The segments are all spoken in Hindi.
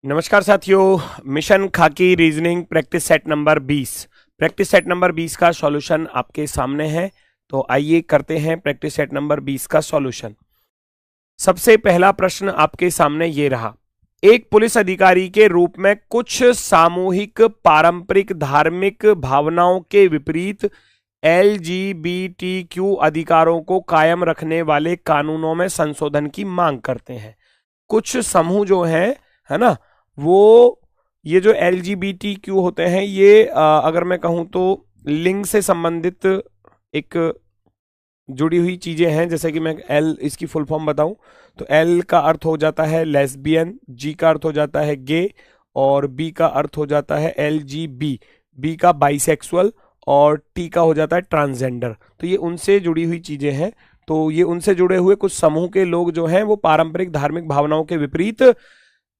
नमस्कार साथियों, मिशन खाकी reasoning practice set number 20। Practice set number 20 का सॉल्यूशन आपके सामने है। तो आइए करते हैं प्रैक्टिस सेट नंबर 20 का सॉल्यूशन। सबसे पहला प्रश्न आपके सामने ये रहा। एक पुलिस अधिकारी के रूप में कुछ सामूहिक पारंपरिक धार्मिक भावनाओं के विपरीत LGBTQ अधिकारों को कायम रखने वाले कानूनों में संशोधन की मांग करते हैं। कुछ समूह जो है ना, वो ये जो LGBTQ होते हैं ये अगर मैं कहूं तो लिंग से संबंधित एक जुड़ी हुई चीजें हैं। जैसे कि मैं L इसकी फुल फॉर्म बताऊं तो L का अर्थ हो जाता है लेस्बियन, G का अर्थ हो जाता है गे और B का अर्थ हो जाता है LGB, B का बाइसेक्सुअल और T का हो जाता है ट्रांसजेंडर। तो ये उनसे जुड़ी हुई चीजें हैं। तो ये उनसे जुड़े हुए कुछ समूह के लोग जो हैं वो पारंपरिक धार्मिक भावनाओं के विपरीत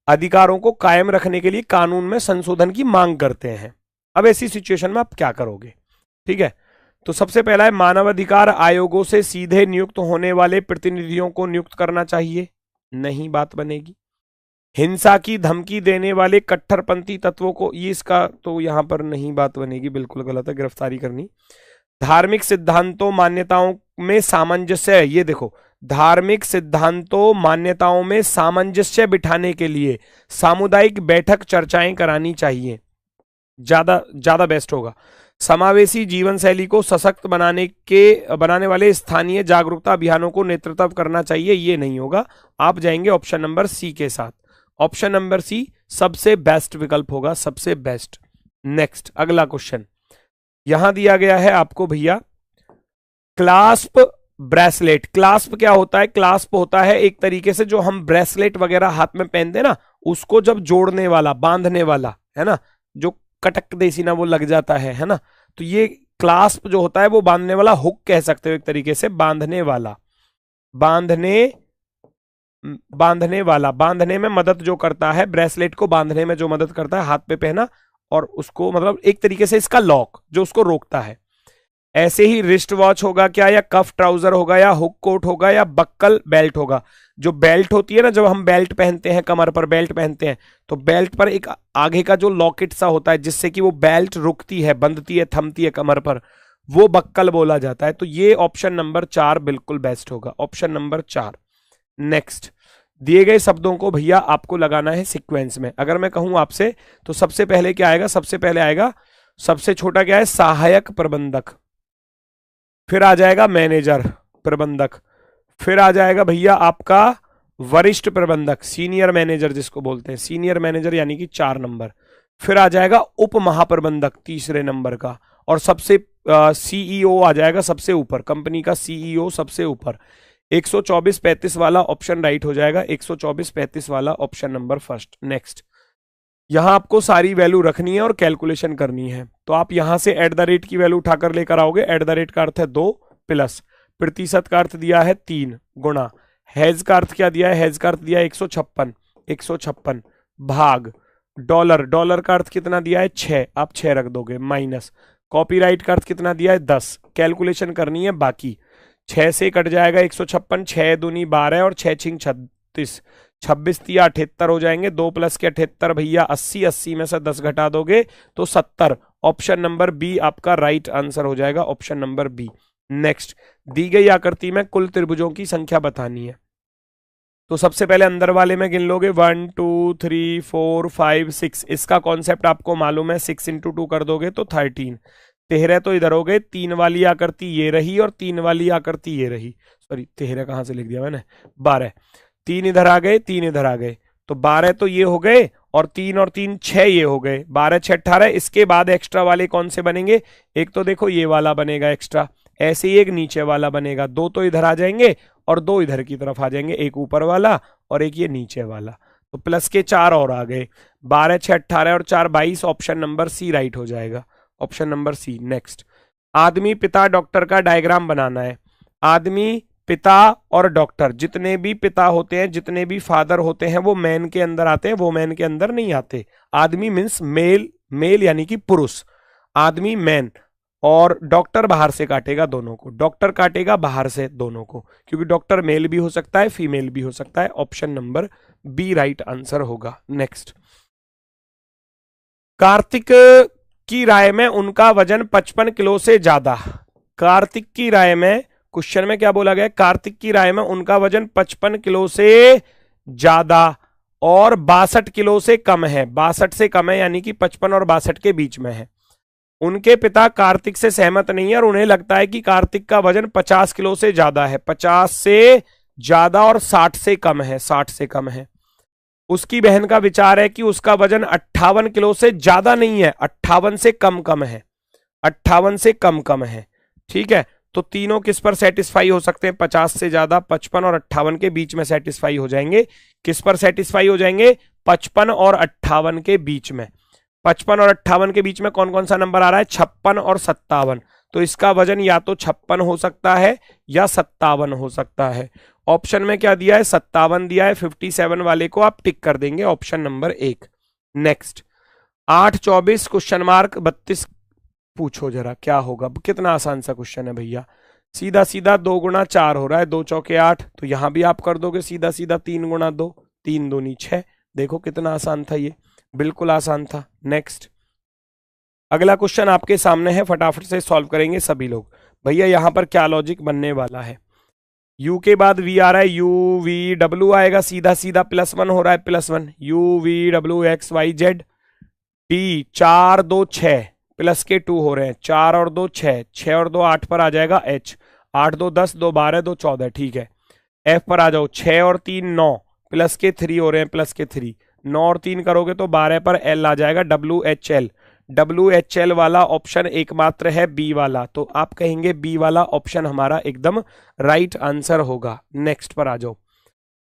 अधिकारों को कायम रखने के लिए कानून में संशोधन की मांग करते हैं। अब ऐसी सिचुएशन में आप क्या करोगे? ठीक है, तो सबसे पहला है मानवाधिकार आयोगों से सीधे नियुक्त होने वाले प्रतिनिधियों को नियुक्त करना चाहिए, नहीं बात बनेगी। हिंसा की धमकी देने वाले कट्टरपंथी तत्वों को, ये इसका तो यहां पर नहीं बात बनेगी, बिल्कुल गलत है, गिरफ्तारी करनी। धार्मिक सिद्धांतों मान्यताओं में सामंजस्य, ये देखो, धार्मिक सिद्धांतों मान्यताओं में सामंजस्य बिठाने के लिए सामुदायिक बैठक चर्चाएं करानी चाहिए, ज्यादा बेस्ट होगा। समावेशी जीवन शैली को सशक्त बनाने वाले स्थानीय जागरूकता अभियानों को नेतृत्व करना चाहिए, ये नहीं होगा। आप जाएंगे ऑप्शन नंबर सी के साथ। ऑप्शन नंबर सी सबसे बेस्ट विकल्प होगा, सबसे बेस्ट। नेक्स्ट अगला क्वेश्चन यहां दिया गया है आपको भैया, क्लास्प ब्रेसलेट। क्लास्प क्या होता है? क्लास्प होता है एक तरीके से जो हम ब्रेसलेट वगैरह हाथ में पहनते हैं ना, उसको जब जोड़ने वाला, बांधने वाला, है ना, जो कटक देसी ना वो लग जाता है ना, तो ये क्लास्प जो होता है वो बांधने वाला, हुक कह सकते हो एक तरीके से, बांधने वाला, बांधने में मदद जो करता है, ब्रेसलेट को बांधने में जो मदद करता है, हाथ पे पहना और उसको मतलब एक तरीके से इसका लॉक जो उसको रोकता है। ऐसे ही रिस्ट वॉच होगा क्या, या कफ ट्राउजर होगा, या हुक कोट होगा, या बक्कल बेल्ट होगा। जो बेल्ट होती है ना, जब हम बेल्ट पहनते हैं, कमर पर बेल्ट पहनते हैं, तो बेल्ट पर एक आगे का जो लॉकेट सा होता है जिससे कि वो बेल्ट रुकती है, बंधती है, थमती है कमर पर, वो बक्कल बोला जाता है। तो ये ऑप्शन नंबर 4 बिल्कुल बेस्ट होगा, ऑप्शन नंबर 4। नेक्स्ट, दिए गए शब्दों को भैया आपको लगाना है सीक्वेंस में। अगर मैं कहूं आपसे तो सबसे पहले क्या आएगा? सबसे पहले आएगा, सबसे छोटा क्या है? सहायक प्रबंधक, फिर आ जाएगा मैनेजर प्रबंधक, फिर आ जाएगा भैया आपका वरिष्ठ प्रबंधक, सीनियर मैनेजर जिसको बोलते हैं, सीनियर मैनेजर यानी कि 4 नंबर, फिर आ जाएगा उप महाप्रबंधक तीसरे नंबर का, और सबसे CEO आ जाएगा सबसे ऊपर, कंपनी का CEO सबसे ऊपर। 124-35 वाला ऑप्शन राइट हो जाएगा, 124-35 वाला ऑप्शन नंबर फर्स्ट। नेक्स्ट, यहां आपको सारी वैल्यू रखनी है और कैलकुलेशन करनी है। तो आप यहां से एट द रेट की वैल्यू उठाकर लेकर आओगे। एट द रेट का अर्थ है 2 प्लस, प्रतिशत का अर्थ दिया है 3 गुणा, हैज का अर्थ क्या दिया है? हैज का अर्थ दिया है 156 भाग डॉलर, डॉलर का अर्थ कितना दिया है? 6, आप 6 रख दोगे, माइनस कॉपीराइट का अर्थ कितना दिया है? 10। कैलकुलेशन करनी है बाकी, 6 से कट जाएगा 156, 6 दूनी 12 और 6 छिंग 36, 26 तिया 78 हो जाएंगे। 2 प्लस के 78 भैया 80, 80 में से 10 घटा दोगे तो 70। ऑप्शन नंबर बी आपका राइट आंसर हो जाएगा, ऑप्शन नंबर बी। नेक्स्ट, दी गई आकृति में कुल त्रिभुजों की संख्या बतानी है। तो सबसे पहले अंदर वाले में गिन लोगे 1 2 3 4 5 6। इसका कॉन्सेप्ट आपको मालूम है, 6 × 2 कर दोगे तो 13। 13 तो इधर हो गए, 3 वाली आकृति ये रही और 3 वाली आकृति ये रही, सॉरी 13 कहां से लिख दिया मैंने, 12। 3 इधर आ गए, 3 इधर आ गए, तो 12 तो ये हो गए और 3 और 3 6 ये हो गए, 12 6 18। इसके बाद एक्स्ट्रा वाले कौन से बनेंगे? एक तो देखो ये वाला बनेगा एक्स्ट्रा, ऐसे ही एक नीचे वाला बनेगा, 2 तो इधर आ जाएंगे और 2 इधर की तरफ आ जाएंगे, एक ऊपर वाला और एक ये नीचे वाला, तो प्लस के 4 और आ गए। 12 6 18 और 4 22, ऑप्शन नंबर सी राइट हो जाएगा, ऑप्शन नंबर सी। नेक्स्ट, आदमी पिता डॉक्टर का डायग्राम बनाना है। आदमी पिता और डॉक्टर, जितने भी पिता होते हैं, जितने भी फादर होते हैं, वो मैन के अंदर आते हैं, वो मैन के अंदर नहीं आते। आदमी मीन्स मेल, मेल यानी कि पुरुष, आदमी मैन, और डॉक्टर बाहर से काटेगा दोनों को, डॉक्टर काटेगा बाहर से दोनों को, क्योंकि डॉक्टर मेल भी हो सकता है फीमेल भी हो सकता है। Option number B right answer होगा। नेक्स्ट, कार्तिक की राय में उनका वजन 55 किलो से ज्यादा। कार्तिक की राय में, क्वेश्चन में क्या बोला गया, कार्तिक की राय में उनका वजन 55 किलो से ज्यादा और 62 किलो से कम है। 62 से कम है यानी कि 55 और 62 के बीच में है। उनके पिता कार्तिक से सहमत नहीं है और उन्हें लगता है कि कार्तिक का वजन 50 किलो से ज्यादा है। 50 से ज्यादा और 60 से कम है, 60 से कम है। उसकी बहन का विचार है कि उसका वजन 58 किलो से ज्यादा नहीं है, 58 से कम कम है, 58 से कम कम है। ठीक है, तो तीनों किस पर सेटिस्फाई हो सकते हैं, 50 से ज्यादा, 55 और 58 के बीच में सेटिस्फाई हो जाएंगे। किस पर सेटिस्फाई हो जाएंगे, 55 और 58 के बीच में। 55 और 58 के बीच में कौन कौन सा नंबर आ रहा है, 56 और 57। तो इसका वजन या तो 56 हो सकता है या 57 हो सकता है। ऑप्शन में क्या दिया है, 57 दिया है। 57 वाले को आप टिक कर देंगे, option number 1। Next, 8-24 question mark 32 पूछो जरा क्या होगा। कितना आसान सा क्वेश्चन है भैया, सीधा सीधा 2 गुणा 4 हो रहा है, 2 चौके 8, तो यहां भी आप कर दोगे सीधा सीधा 3 गुणा 2, 3 दूनी 6। देखो कितना आसान था ये, बिल्कुल आसान था। नेक्स्ट, अगला क्वेश्चन आपके सामने है, फटाफट से सॉल्व करेंगे सभी लोग। भैया यहां पर क्या लॉजिक बनने वाला है, u के बाद v आ रहा है, u v w आएगा, सीधा सीधा +1 हो रहा है, +1 u v w x y z t 4 2 6 plus के 2 हो रहे हैं, 4 और 2 6, 6 और 2 8 पर आ जाएगा h, 8 2 10, 2 12, 2 14। ठीक है, f पर आ जाओ, 6 और 3 9, प्लस के 3 हो रहे हैं, प्लस के 3, 9 और 3 करोगे तो 12 पर l आ जाएगा, WHL। WHL वाला ऑप्शन एकमात्र है बी वाला, तो आप कहेंगे बी वाला ऑप्शन हमारा एकदम राइट आंसर होगा। नेक्स्ट पर आ जाओ,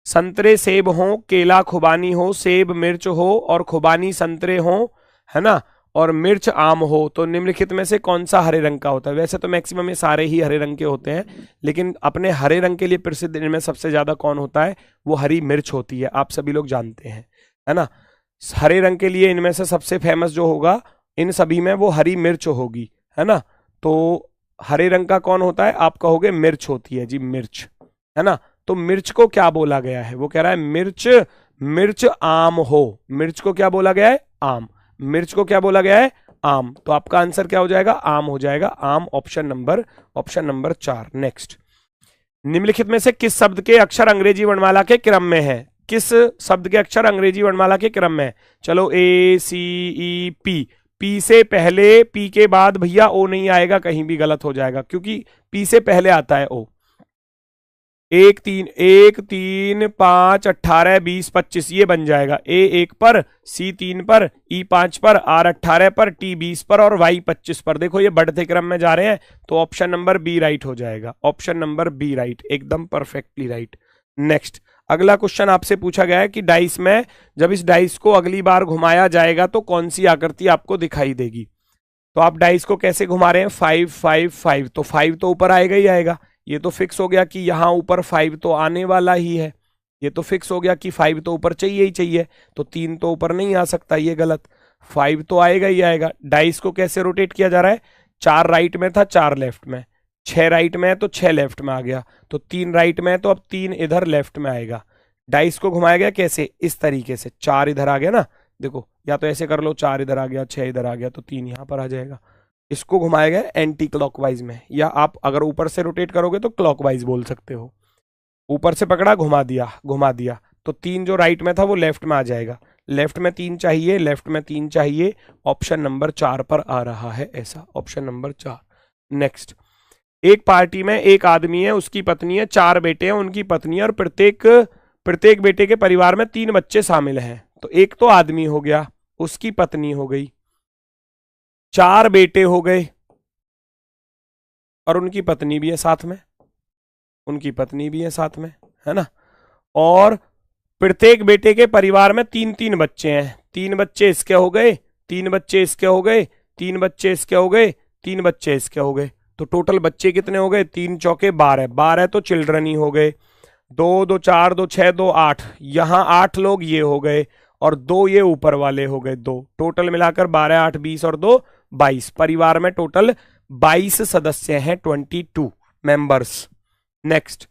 संतरे सेब हो, केला खुबानी हो, सेब मिर्च हो और खुबानी संतरे हो, है ना, और मिर्च आम हो, तो निम्नलिखित में से कौन सा हरे रंग का होता है। वैसे तो मैक्सिमम ये सारे ही हरे रंग के होते हैं, लेकिन अपने हरे रंग के लिए प्रसिद्ध इनमें सबसे ज्यादा कौन होता है, वो हरी मिर्च होती है, आप सभी लोग जानते हैं, है ना। हरे रंग के लिए इनमें से सबसे फेमस जो होगा इन सभी में, वो हरी मिर्च होगी, है ना। तो हरे रंग का कौन होता है, आप कहोगे मिर्च होती है जी, मिर्च, है ना। तो मिर्च को क्या बोला गया है, वो कह रहा है मिर्च, मिर्च आम हो। मिर्च को क्या बोला गया है, आम। मिर्च को क्या बोला गया है, आम। तो आपका आंसर क्या हो जाएगा, आम हो जाएगा, आम, ऑप्शन नंबर 4। नेक्स्ट, निम्नलिखित में से किस शब्द के अक्षर अंग्रेजी वर्णमाला के क्रम में है, किस शब्द के अक्षर अंग्रेजी वर्णमाला के क्रम में है। चलो A C E P, P से पहले, पी के बाद भैया ओ नहीं आएगा, कहीं भी गलत हो जाएगा, क्योंकि पी से पहले आता है ओ। 1 3 5 18 20 25 ये बन जाएगा, A 1 पर, C 3 पर, E 5 पर, R 18 पर, T 20 पर और Y 25 पर। देखो ये बढ़ते क्रम में जा रहे हैं, तो ऑप्शन नंबर बी राइट हो जाएगा, ऑप्शन नंबर बी राइट, एकदम परफेक्टली राइट। नेक्स्ट, अगला क्वेश्चन आपसे पूछा गया है कि डाइस में, जब इस डाइस को अगली बार घुमाया जाएगा तो कौन सी आकृति आपको दिखाई देगी। तो आप डाइस को कैसे घुमा रहे हैं, 5 5 5, तो 5 तो ऊपर आएगा ही आएगा, ये तो फिक्स हो गया कि यहां ऊपर 5 तो आने वाला ही है, ये तो फिक्स हो गया कि 5 तो ऊपर चाहिए ही चाहिए, तो 3 तो ऊपर नहीं आ सकता, ये गलत, 5 तो आएगा ही आएगा। डाइस को कैसे रोटेट किया जा रहा है, 4 राइट में था, 4 लेफ्ट में, 6 राइट में है तो 6 लेफ्ट में आ गया, तो 3 राइट में है तो अब 3 इधर लेफ्ट में आएगा। डाइस को घुमाया गया कैसे, इस तरीके से, 4 इधर आ गया ना, देखो, या तो ऐसे कर लो, 4 इधर आ गया, 6 इधर आ गया, तो 3 यहां पर आ जाएगा। इसको घुमाया गया एंटी क्लॉकवाइज में, या आप अगर ऊपर से रोटेट करोगे तो क्लॉकवाइज बोल सकते हो। ऊपर से पकड़ा, घुमा दिया, तो 3 जो राइट में था वो लेफ्ट में आ जाएगा, लेफ्ट में 3 चाहिए, लेफ्ट में 3 चाहिए, ऑप्शन नंबर 4 पर आ रहा है ऐसा, ऑप्शन नंबर 4। नेक्स्ट, एक पार्टी में एक आदमी है, उसकी पत्नी है, 4 बेटे हैं, उनकी पत्नी है, और प्रत्येक बेटे के परिवार में 3 बच्चे शामिल हैं। तो एक तो आदमी हो गया, उसकी पत्नी हो गई, 4 बेटे हो गए और उनकी पत्नी भी है साथ में, है ना। और प्रत्येक बेटे के परिवार में 3 बच्चे हैं, 3 बच्चे इसके हो गए, 3 बच्चे इसके हो गए, 3 बच्चे इसके हो गए, 3 बच्चे इसके हो गए, तो टोटल बच्चे कितने हो गए, 3 चौके 12, 12 तो चिल्ड्रन ही हो गए, 2 2 4 2 6 2 8, यहां 8 लोग ये हो गए और 2 ये ऊपर वाले हो गए, 2, टोटल मिलाकर 12 8 20 और 2 22, परिवार में टोटल 22 सदस्य हैं, 22 मेंबर्स। नेक्स्ट,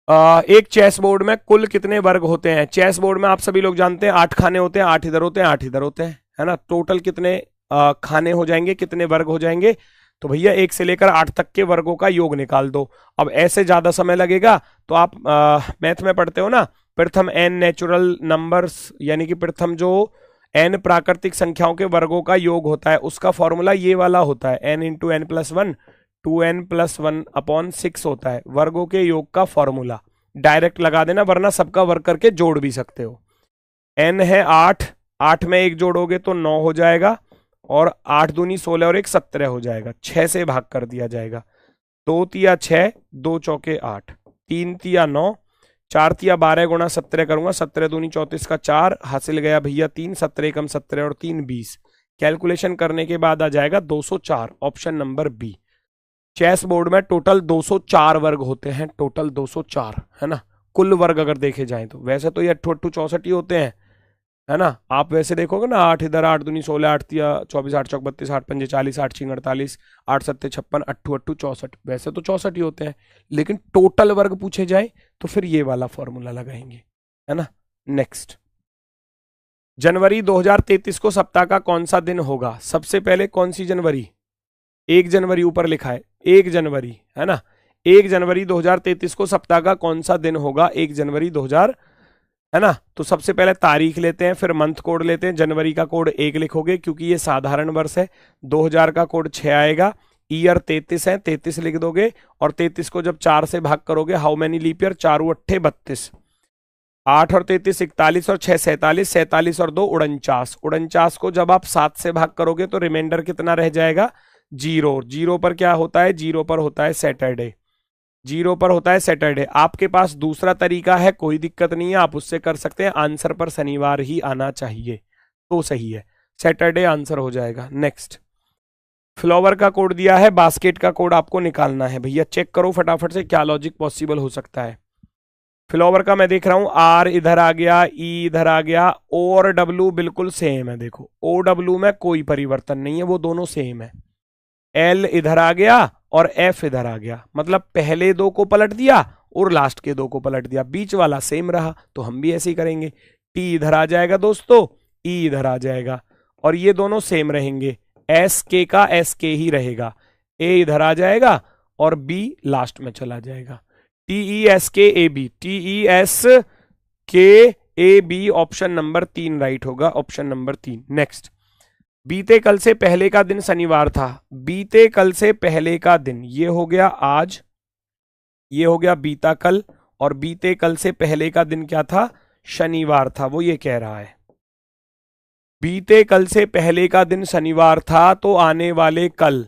एक चेस बोर्ड में कुल कितने वर्ग होते हैं? चेस बोर्ड में आप सभी लोग जानते हैं 8 खाने होते हैं, 8 इधर होते हैं, 8 इधर होते हैं, है ना। टोटल कितने खाने हो जाएंगे, कितने वर्ग हो जाएंगे? तो भैया 1 से लेकर 8 तक के वर्गों का योग निकाल दो। अब ऐसे ज्यादा समय लगेगा तो आप मैथ में पढ़ते हो ना, प्रथम n नेचुरल नंबर्स, यानी कि प्रथम जो n प्राकृतिक संख्याओं के वर्गों का योग होता है उसका फॉर्मूला ये वाला होता है, n into n plus one 2n+1 upon 6 होता है वर्गों के योग का फॉर्मूला। डायरेक्ट लगा देना, वरना सबका वर्ग करके जोड़ भी सकते हो। n है 8, 8 में 1 जोड़ोगे तो 9 हो जाएगा, और 8 दूनी 16 और 1 17 हो जाएगा। 6 से भाग कर दिया जाएगा। 2 तिया 6, 2 चौके 8, 3 तिया 9, 4 तिया 12 गुणा 17 करूंगा, 17 दूनी 34 का 4 हासिल गया भैया 3, 17 कम 17 और 3 20। कैलकुलेशन करने के बाद आ जाएगा 204, option number B. Chess board में टोटल 204 वर्ग होते हैं, टोटल 204, है ना। कुल वर्ग अगर देखे जाएं तो वैसे तो ये 8 64 ही होते हैं, है ना। आप वैसे देखोगे ना, 8 इधर, 8 दूनी 16, 8 तिया 24, 8 चौक 32, 8 पंजे 40, 8 छीन 48, 8 सत्ते 56, 8 8 64, वैसे तो 64 ही होते हैं, लेकिन टोटल वर्ग पूछे जाए तो फिर ये वाला फॉर्मूला लगाएंगे, है ना। नेक्स्ट, जनवरी 2033 को सप्ताह का कौन सा दिन होगा? सबसे पहले कौन सी जनवरी? 1 जनवरी ऊपर लिखा है, 1 जनवरी, है ना। 1 जनवरी 2033 को सप्ताह का कौन सा दिन होगा? 1 जनवरी 2000, है ना। तो सबसे पहले तारीख लेते हैं, फिर मंथ कोड लेते हैं। जनवरी का कोड 1 लिखोगे क्योंकि ये साधारण वर्ष है। 2000 का कोड 6 आएगा। ईयर 33 है, 33 लिख दोगे, और 33 को जब 4 से भाग करोगे, हाउ मेनी लीप ईयर? 4 अट्ठे 32, 8 और 33 41, और 6 47, 47 और 2 49। 49 को जब आप 7 से भाग करोगे तो रिमाइंडर कितना रह जाएगा? 0। 0 पर क्या होता है? 0 पर होता है सैटरडे। 0 पर होता है सैटरडे। आपके पास दूसरा तरीका है, कोई दिक्कत नहीं है, आप उससे कर सकते हैं। आंसर पर शनिवार ही आना चाहिए तो सही है, सैटरडे आंसर हो जाएगा। नेक्स्ट, फ्लावर का कोड दिया है, बास्केट का कोड आपको निकालना है। भैया चेक करो फटाफट से क्या लॉजिक पॉसिबल हो सकता है। फ्लावर का मैं देख रहा हूं, आर इधर आ गया, ई इधर आ गया, ओ और डब्ल्यू बिल्कुल सेम है। देखो ओ डब्ल्यू में कोई परिवर्तन नहीं है, वो दोनों सेम है। एल इधर आ गया और एफ इधर आ गया, मतलब पहले 2 को पलट दिया और लास्ट के 2 को पलट दिया, बीच वाला सेम रहा, तो हम भी ऐसे ही करेंगे। टी इधर आ जाएगा दोस्तों, ई इधर आ जाएगा, और ये दोनों सेम रहेंगे। एस के का एस के ही रहेगा, ए इधर आ जाएगा और बी लास्ट में चला जाएगा। T E S K A B, T E S K A B, option number 3 right होगा, ऑप्शन नंबर 3। नेक्स्ट, बीते कल से पहले का दिन शनिवार था। बीते कल से पहले का दिन, ये हो गया आज, ये हो गया बीता कल, और बीते कल से पहले का दिन क्या था? शनिवार था। वो ये कह रहा है बीते कल से पहले का दिन शनिवार था, तो आने वाले कल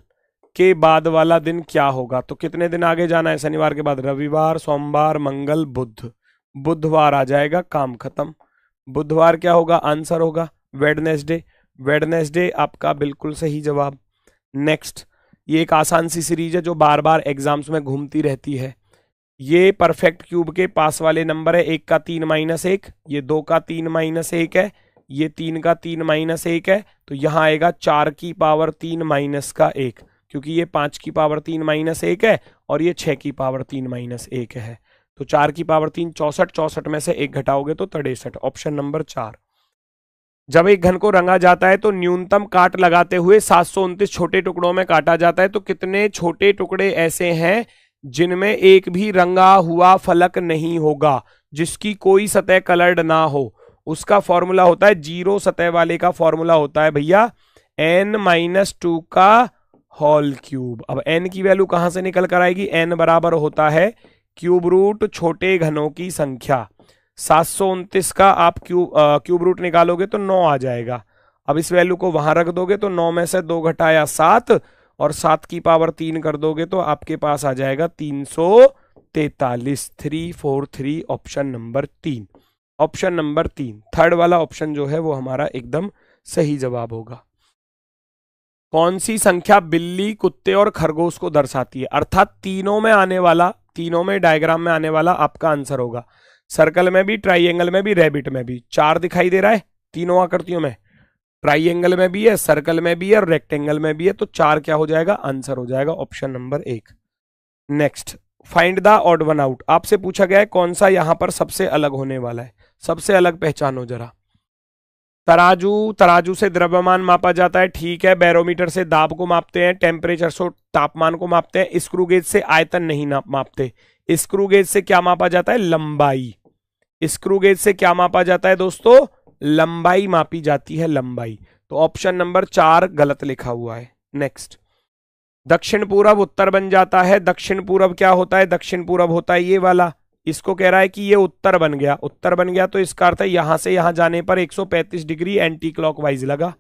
के बाद वाला दिन क्या होगा? तो कितने दिन आगे जाना है? शनिवार के बाद रविवार, सोमवार, मंगल, बुध, बुधवार आ जाएगा, काम खत्म। बुधवार क्या होगा? आंसर होगा वेडनेसडे। वेडनेसडे आपका बिल्कुल सही जवाब। नेक्स्ट, ये एक आसान सी सीरीज है जो बार बार एग्जाम्स में घूमती रहती है। ये परफेक्ट क्यूब के पास वाले नंबर है, 1 का 3 माइनस 1, ये 2 का 3 माइनस 1 है, ये 3 का 3 माइनस 1 है, तो यहां आएगा 4 की पावर 3 माइनस का 1, क्योंकि ये 5 की पावर 3 माइनस 1 है और ये 6 की पावर 3 माइनस 1 है। तो 4 की पावर 3 64, 64 में से 1 घटाओगे तो 63, ऑप्शन नंबर 4। जब एक घन को रंगा जाता है तो न्यूनतम काट लगाते हुए 729 छोटे टुकड़ों में काटा जाता है, तो कितने छोटे टुकड़े ऐसे हैं जिनमें एक भी रंगा हुआ फलक नहीं होगा, जिसकी कोई सतह कलर्ड ना हो? उसका फॉर्मूला होता है, 0 सतह वाले का फॉर्मूला होता है भैया n-2 का होल क्यूब। अब n की वैल्यू कहां से निकल कर आएगी? n बराबर होता है क्यूब रूट छोटे घनों की संख्या। 729 का आप क्यूब रूट निकालोगे तो 9 आ जाएगा। अब इस वैल्यू को वहां रख दोगे तो 9 में से 2 घटाया 7, और 7 की पावर 3 कर दोगे तो आपके पास आ जाएगा 343, 343, option number 3। Option number 3, third वाला ऑप्शन जो है वो हमारा एकदम सही जवाब होगा। कौन सी संख्या बिल्ली, कुत्ते और खरगोश को दर्शाती है? अर्थात तीनों में आने वाला, तीनों में डायग्राम में आने वाला आपका आंसर होगा। सर्कल में भी, ट्राइएंगल में भी, रैबिट में भी। 4 दिखाई दे रहा है तीनों आकृतियों में, ट्राइएंगल में भी है, सर्कल में भी है और रेक्टेंगल में भी है, तो 4 क्या हो जाएगा? आंसर हो जाएगा option number 1। Next, find the odd one out. आपसे पूछा गया है कौन सा यहां पर सबसे अलग होने वाला है, सबसे अलग पहचानो जरा। तराजू, तराजू से द्रव्यमान मापा जाता है, ठीक है। बैरोमीटर से दाब को मापते हैं, टेम्परेचर से तापमान को मापते हैं। स्क्रू गेज से आयतन नहीं मापते। स्क्रू गेज से क्या मापा जाता है? लंबाई। स्क्रू गेज से क्या मापा जाता है दोस्तों? लंबाई मापी जाती है, लंबाई। तो ऑप्शन नंबर 4 गलत लिखा हुआ है। नेक्स्ट, दक्षिण पूरब उत्तर बन जाता है। दक्षिण पूरब क्या होता है? दक्षिण पूरब होता है ये वाला। इसको कह रहा है कि ये उत्तर बन गया, उत्तर बन गया, तो इसका अर्थ है यहां से यहां जाने पर 135 डिग्री एंटी क्लॉकवाइज लगा,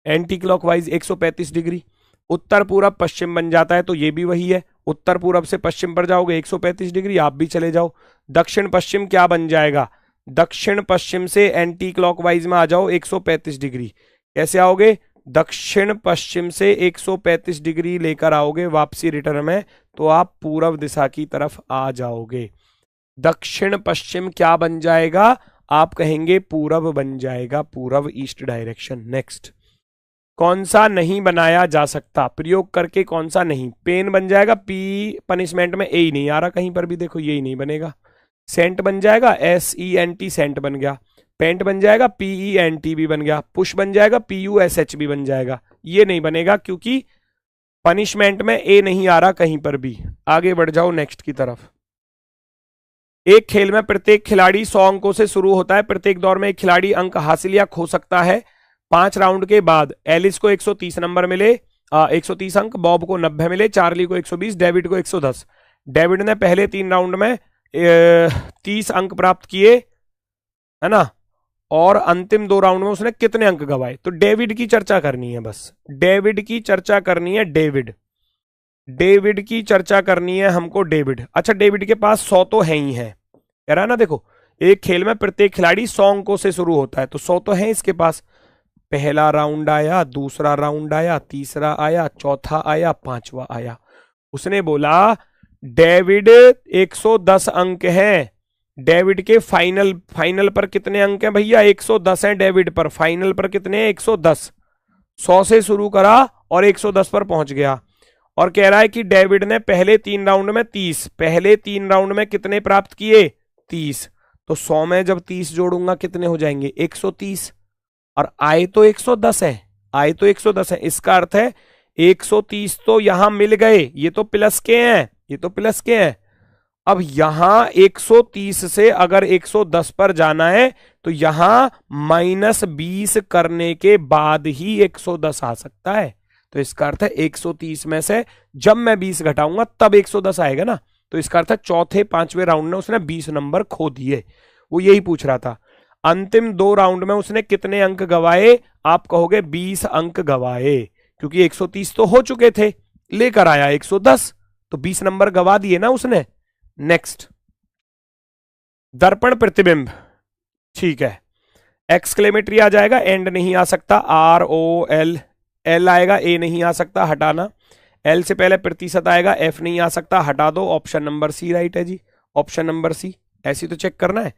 एंटी क्लॉकवाइज 135 डिग्री। उत्तर पूरब पश्चिम बन जाता है, तो ये भी वही है, उत्तर पूरब से पश्चिम पर जाओगे 135 डिग्री, आप भी चले जाओ। दक्षिण पश्चिम क्या बन जाएगा? दक्षिण पश्चिम से एंटी क्लॉकवाइज में आ जाओ 135 डिग्री। कैसे आओगे? दक्षिण पश्चिम से 135 डिग्री लेकर आओगे वापसी रिटर्न में, तो आप पूर्व दिशा की तरफ आ जाओगे। दक्षिण पश्चिम क्या बन जाएगा? आप कहेंगे पूरब बन जाएगा, पूरब, ईस्ट डायरेक्शन। नेक्स्ट, कौन सा नहीं बनाया जा सकता? प्रयोग करके कौन सा नहीं? पेन बन जाएगा, पी पनिशमेंट में ए ही नहीं आ रहा कहीं पर भी, देखो ये ही नहीं बनेगा। सेंट बन जाएगा, SENT सेंट बन गया। पेंट बन जाएगा, PENT भी बन गया। पुश बन जाएगा, PUSH भी बन जाएगा। ये नहीं बनेगा क्योंकि पनिशमेंट में ए नहीं आ रहा कहीं पर भी। आगे बढ़ जाओ नेक्स्ट की तरफ। एक खेल में प्रत्येक खिलाड़ी 100 अंकों से शुरू होता है। प्रत्येक दौर में एक खिलाड़ी अंक हासिल या खो सकता है। 5 राउंड के बाद एलिस को 130 नंबर मिले, 130 अंक, बॉब को 90 मिले, चार्ली को 120, डेविड को 110। डेविड ने पहले 3 राउंड में 30 अंक प्राप्त किए, है ना, और अंतिम 2 राउंड में उसने कितने अंक गवाए? तो डेविड की चर्चा करनी है, बस डेविड की चर्चा करनी है। डेविड की चर्चा करनी है हमको, डेविड। अच्छा, डेविड के पास 100 तो है ही है, कह रहा है ना, देखो एक खेल में प्रत्येक खिलाड़ी 100 अंकों से शुरू होता है, तो 100 तो है इसके पास। पहला राउंड आया, दूसरा राउंड आया, तीसरा आया, चौथा आया, 5वां आया। उसने बोला डेविड 110 अंक हैं। डेविड के फाइनल पर कितने अंक हैं भैया? 110 हैं डेविड पर। फाइनल पर कितने हैं? 110। 100 से शुरू करा और 110 पर पहुंच गया, और कह रहा है कि डेविड ने पहले 3 राउंड में 30, पहले 3 राउंड में कितने प्राप्त किए? 30। तो 100 में जब 30 जोड़ूंगा कितने हो जाएंगे? 130। और आए तो 110 है, आए तो 110 है। इसका अर्थ है 130 तो यहां मिल गए, ये तो प्लस के हैं, ये तो प्लस के हैं। अब यहां 130 से अगर 110 पर जाना है तो यहां -20 करने के बाद ही 110 आ सकता है। तो इसका अर्थ है 130 में से जब मैं 20 घटाऊंगा तब 110 आएगा ना। तो इसका अर्थ है चौथे 5वें राउंड में उसने 20 नंबर खो दिए। वो यही पूछ रहा था। अंतिम 2 राउंड में उसने कितने अंक गवाए? आप कहोगे 20 अंक गवाए, क्योंकि 130 तो हो चुके थे, लेकर आया 110, तो 20 नंबर गवा दिए ना उसने। नेक्स्ट, दर्पण प्रतिबिंब, ठीक है, एक्सक्लेमेटरी आ जाएगा, एंड नहीं आ सकता, ROL, L आएगा, A नहीं आ सकता, हटाना। L से पहले प्रतिशत आएगा, F नहीं आ सकता, हटा दो। ऑप्शन नंबर C राइट है जी, ऑप्शन नंबर C। ऐसी तो चेक करना है,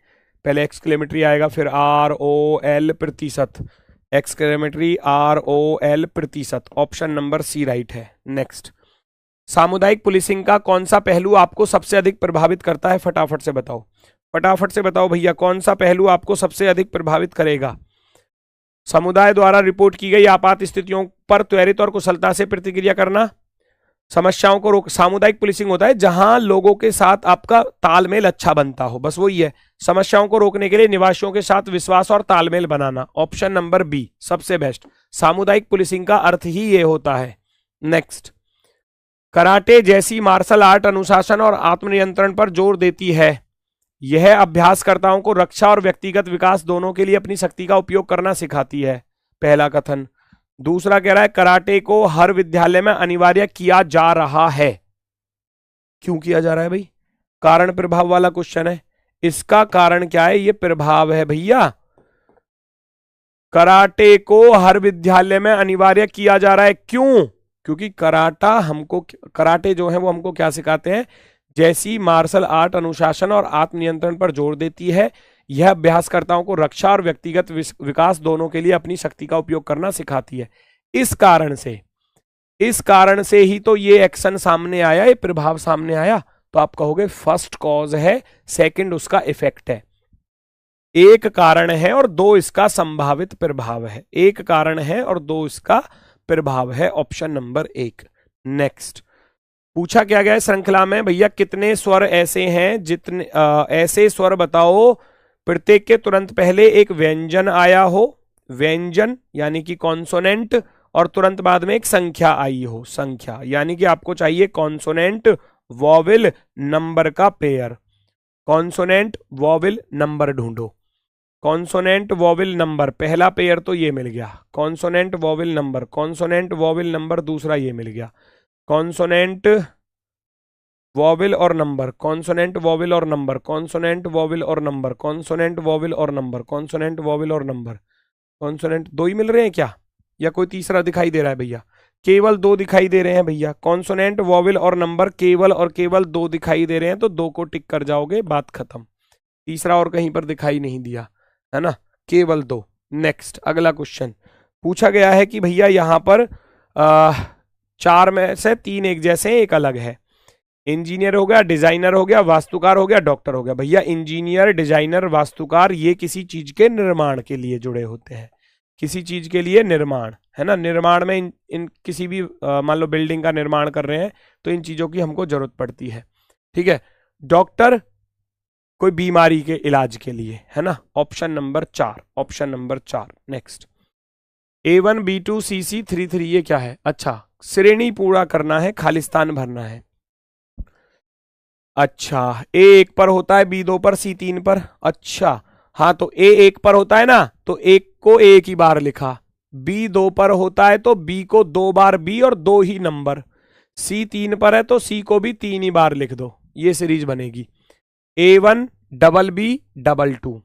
पहले एक्सक्लेमेटरी आएगा, फिर ROL प्रतिशत, एक्सक्लेमेटरी ROL प्रतिशत, ऑप्शन नंबर C राइट है। नेक्स्ट, सामुदायिक पुलिसिंग का कौन सा पहलू आपको सबसे अधिक प्रभावित करता है? फटाफट से बताओ, फटाफट से बताओ भैया, कौन सा पहलू आपको सबसे अधिक प्रभावित करेगा? समुदाय द्वारा रिपोर्ट की गई आपात स्थितियों पर त्वरित और कुशलता से प्रतिक्रिया करना, समस्याओं को रोक। सामुदायिक पुलिसिंग होता है जहां लोगों के साथ आपका तालमेल अच्छा बनता हो, बस वही है। समस्याओं को रोकने के लिए निवासियों के साथ विश्वास और तालमेल बनाना, ऑप्शन नंबर B सबसे बेस्ट। सामुदायिक पुलिसिंग का अर्थ ही ये होता है। नेक्स्ट, कराटे जैसी मार्शल आर्ट अनुशासन और आत्मनियंत्रण पर जोर देती है। यह अभ्यासकर्ताओं को रक्षा और व्यक्तिगत विकास दोनों के लिए अपनी शक्ति का उपयोग करना सिखाती है, पहला कथन। दूसरा कह रहा है कराटे को हर विद्यालय में अनिवार्य किया जा रहा है। क्यों किया जा रहा है भाई? कारण प्रभाव वाला क्वेश्चन है। इसका कारण क्या है? ये प्रभाव है भैया। कराटे को हर विद्यालय में अनिवार्य किया जा रहा है, क्यों? क्योंकि कराटे जो है वो हमको क्या सिखाते हैं? जैसी मार्शल आर्ट अनुशासन और आत्मनियंत्रण पर जोर देती है, यह अभ्यासकर्ताओं को रक्षा और व्यक्तिगत विकास दोनों के लिए अपनी शक्ति का उपयोग करना सिखाती है। इस कारण से इस कारण से ही तो ये एक्शन सामने आया, ये प्रभाव सामने आया। तो आप कहोगे फर्स्ट कॉज है, सेकंड उसका इफेक्ट है। एक कारण है और दो इसका संभावित प्रभाव है। एक कारण है और दो इसका प्रभाव है। Option number 1। नेक्स्ट पूछा क्या गया है श्रृंखला में, भैया कितने स्वर ऐसे हैं जितने ऐसे स्वर बताओ प्रत्येक के तुरंत पहले एक व्यंजन आया हो, व्यंजन यानी कि कॉन्सोनेंट, और तुरंत बाद में एक संख्या आई हो, संख्या। यानी कि आपको चाहिए कॉन्सोनेंट वॉवेल नंबर का पेयर। कॉन्सोनेंट वॉवेल नंबर ढूंढो। कॉन्सोनेंट वॉवेल नंबर पहला पेयर तो ये मिल गया, consonant vowel number, consonant vowel number दूसरा ये मिल गया, कॉन्सोनेंट वॉवेल और नंबर, कॉन्सोनेंट वॉवेल और नंबर, कॉन्सोनेंट वॉवेल और नंबर, कॉन्सोनेंट वॉवेल और नंबर, कॉन्सोनेंट वॉवेल और नंबर। कॉन्सोनेंट दो ही मिल रहे हैं क्या, या कोई तीसरा दिखाई दे रहा है भैया? केवल दो दिखाई दे रहे हैं भैया। कॉन्सोनेंट वॉवेल और नंबर केवल और केवल दो दिखाई दे रहे हैं, तो दो को टिक कर जाओगे, बात खत्म। तीसरा और कहीं पर दिखाई नहीं दिया है ना, केवल दो। नेक्स्ट अगला क्वेश्चन पूछा गया है कि भैया यहां पर 4 में से 3 एक जैसे हैं, एक अलग है। इंजीनियर हो गया, डिजाइनर हो गया, वास्तुकार हो गया, डॉक्टर हो गया। भैया इंजीनियर, डिजाइनर, वास्तुकार ये किसी चीज के निर्माण के लिए जुड़े होते हैं, किसी चीज के लिए निर्माण, है ना। निर्माण में इन किसी भी मान लो बिल्डिंग का निर्माण कर रहे हैं तो इन चीजों की हमको जरूरत पड़ती है, ठीक है। डॉक्टर कोई बीमारी के इलाज के लिए, है ना। Option number 4, option number 4। Next A1 B2 CC 33 ये क्या है? अच्छा, श्रेणी पूरा करना है, खालिस्तान भरना है। अच्छा, A 1 पर होता है, B 2 पर, C 3 पर। अच्छा हाँ, तो A 1 पर होता है ना, तो 1 को एक ही बार लिखा। B 2 पर होता है तो B को 2 बार B और 2 ही नंबर। C 3 पर है तो C को भी 3 ही बार लिख दो, ये सीरीज बनेगी। A1 double B double 2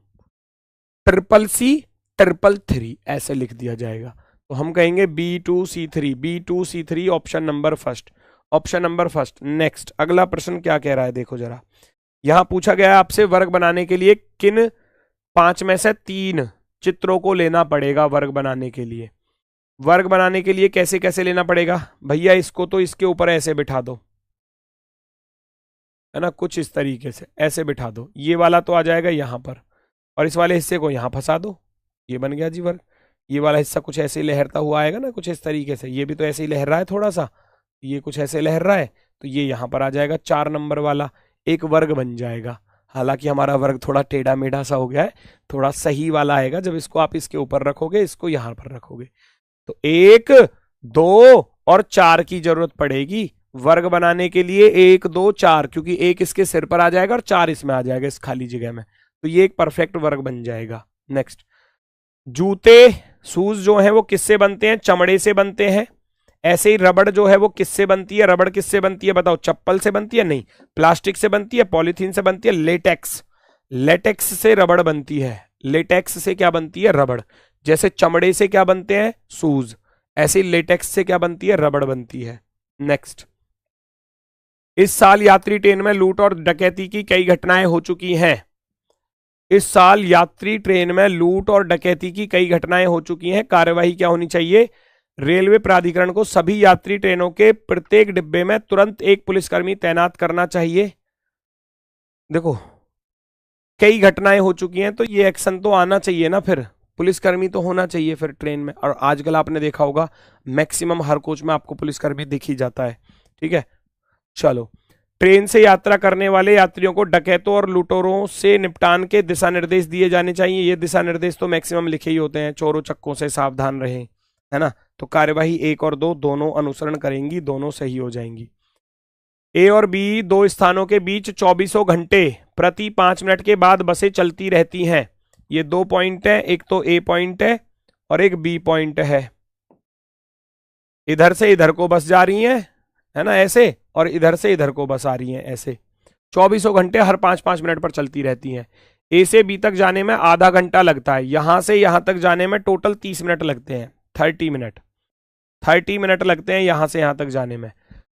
triple C triple 3 ऐसे लिख दिया जाएगा। तो हम कहेंगे B2 C3, B2 C3 option number first, option number first. Next अगला प्रश्न क्या कह रहा है, देखो जरा। यहां पूछा गया है आपसे वर्ग बनाने के लिए किन 5 में से 3 चित्रों को लेना पड़ेगा वर्ग बनाने के लिए। वर्ग बनाने के लिए कैसे कैसे लेना पड़ेगा भैया? इसको तो इसके ऊपर ऐसे बिठा दो, है ना, कुछ इस तरीके से ऐसे बिठा दो। ये वाला तो आ जाएगा यहां पर, और इस वाले हिस्से को यहां फंसा दो, ये बन गया जी वर्ग। ये वाला हिस्सा कुछ ऐसे ही लहरता हुआ आएगा ना, कुछ इस तरीके से। ये भी तो ऐसे ही लहर रहा है थोड़ा सा, ये कुछ ऐसे लहर रहा है, तो ये यहां पर आ जाएगा 4 नंबर वाला, एक वर्ग बन जाएगा। हालांकि हमारा वर्ग थोड़ा टेढ़ा मेढ़ा सा हो गया है, थोड़ा सही वाला आएगा जब इसको आप इसके ऊपर रखोगे, इसको यहां पर रखोगे। तो 1 2 और 4 की जरूरत पड़ेगी वर्ग बनाने के लिए। 1 2 4, क्योंकि 1 इसके सिर पर आ जाएगा और 4 इसमें आ जाएगा इस खाली जगह में, तो ये एक परफेक्ट वर्ग बन जाएगा। नेक्स्ट, जूते शूज जो है वो किससे बनते हैं? चमड़े से बनते हैं। ऐसे ही रबड़ जो है वो किससे बनती है? रबड़ किससे बनती है बताओ? चप्पल से बनती है? नहीं। प्लास्टिक से बनती है, पॉलीथीन से बनती है, लेटेक्स, लेटेक्स से रबड़ बनती है। लेटेक्स से क्या बनती है? रबड़। जैसे चमड़े से क्या बनते हैं? शूज, ऐसे ही लेटेक्स से क्या बनती है? रबड़ बनती है। नेक्स्ट, इस साल यात्री ट्रेन में लूट और डकैती की कई घटनाएं हो चुकी हैं। इस साल यात्री ट्रेन में लूट और डकैती की कई घटनाएं हो चुकी हैं। कार्यवाही क्या होनी चाहिए? रेलवे प्राधिकरण को सभी यात्री ट्रेनों के प्रत्येक डिब्बे में तुरंत एक पुलिसकर्मी तैनात करना चाहिए। देखो, कई घटनाएं हो चुकी हैं तो ये एक्शन तो आना चाहिए ना, फिर पुलिसकर्मी तो होना चाहिए फिर ट्रेन में। और आजकल आपने देखा होगा मैक्सिमम हर कोच में आपको पुलिसकर्मी दिख ही जाता है, ठीक है। चलो, ट्रेन से यात्रा करने वाले यात्रियों को डकैतों और लुटेरों से निपटान के दिशा निर्देश दिए जाने चाहिए। ये दिशा निर्देश तो मैक्सिमम लिखे ही होते हैं, चोरों चक्कों से सावधान रहें, है ना। तो कार्यवाही 1 और 2 दोनों अनुसरण करेंगी, दोनों सही हो जाएंगी। ए और बी दो स्थानों के बीच 24 घंटे प्रति 5 मिनट के बाद बसें चलती रहती हैं। ये 2 पॉइंट है, एक तो ए पॉइंट है और एक बी पॉइंट है। इधर से इधर को बस जा रही है ना ऐसे, और इधर से इधर को बस आ रही हैं ऐसे। 24 घंटे हर 5-5 मिनट पर चलती रहती हैं। ए से बी तक जाने में आधा घंटा लगता है, यहां से यहां तक जाने में टोटल 30 मिनट लगते हैं, 30 मिनट, 30 मिनट लगते हैं यहां से यहां तक जाने में।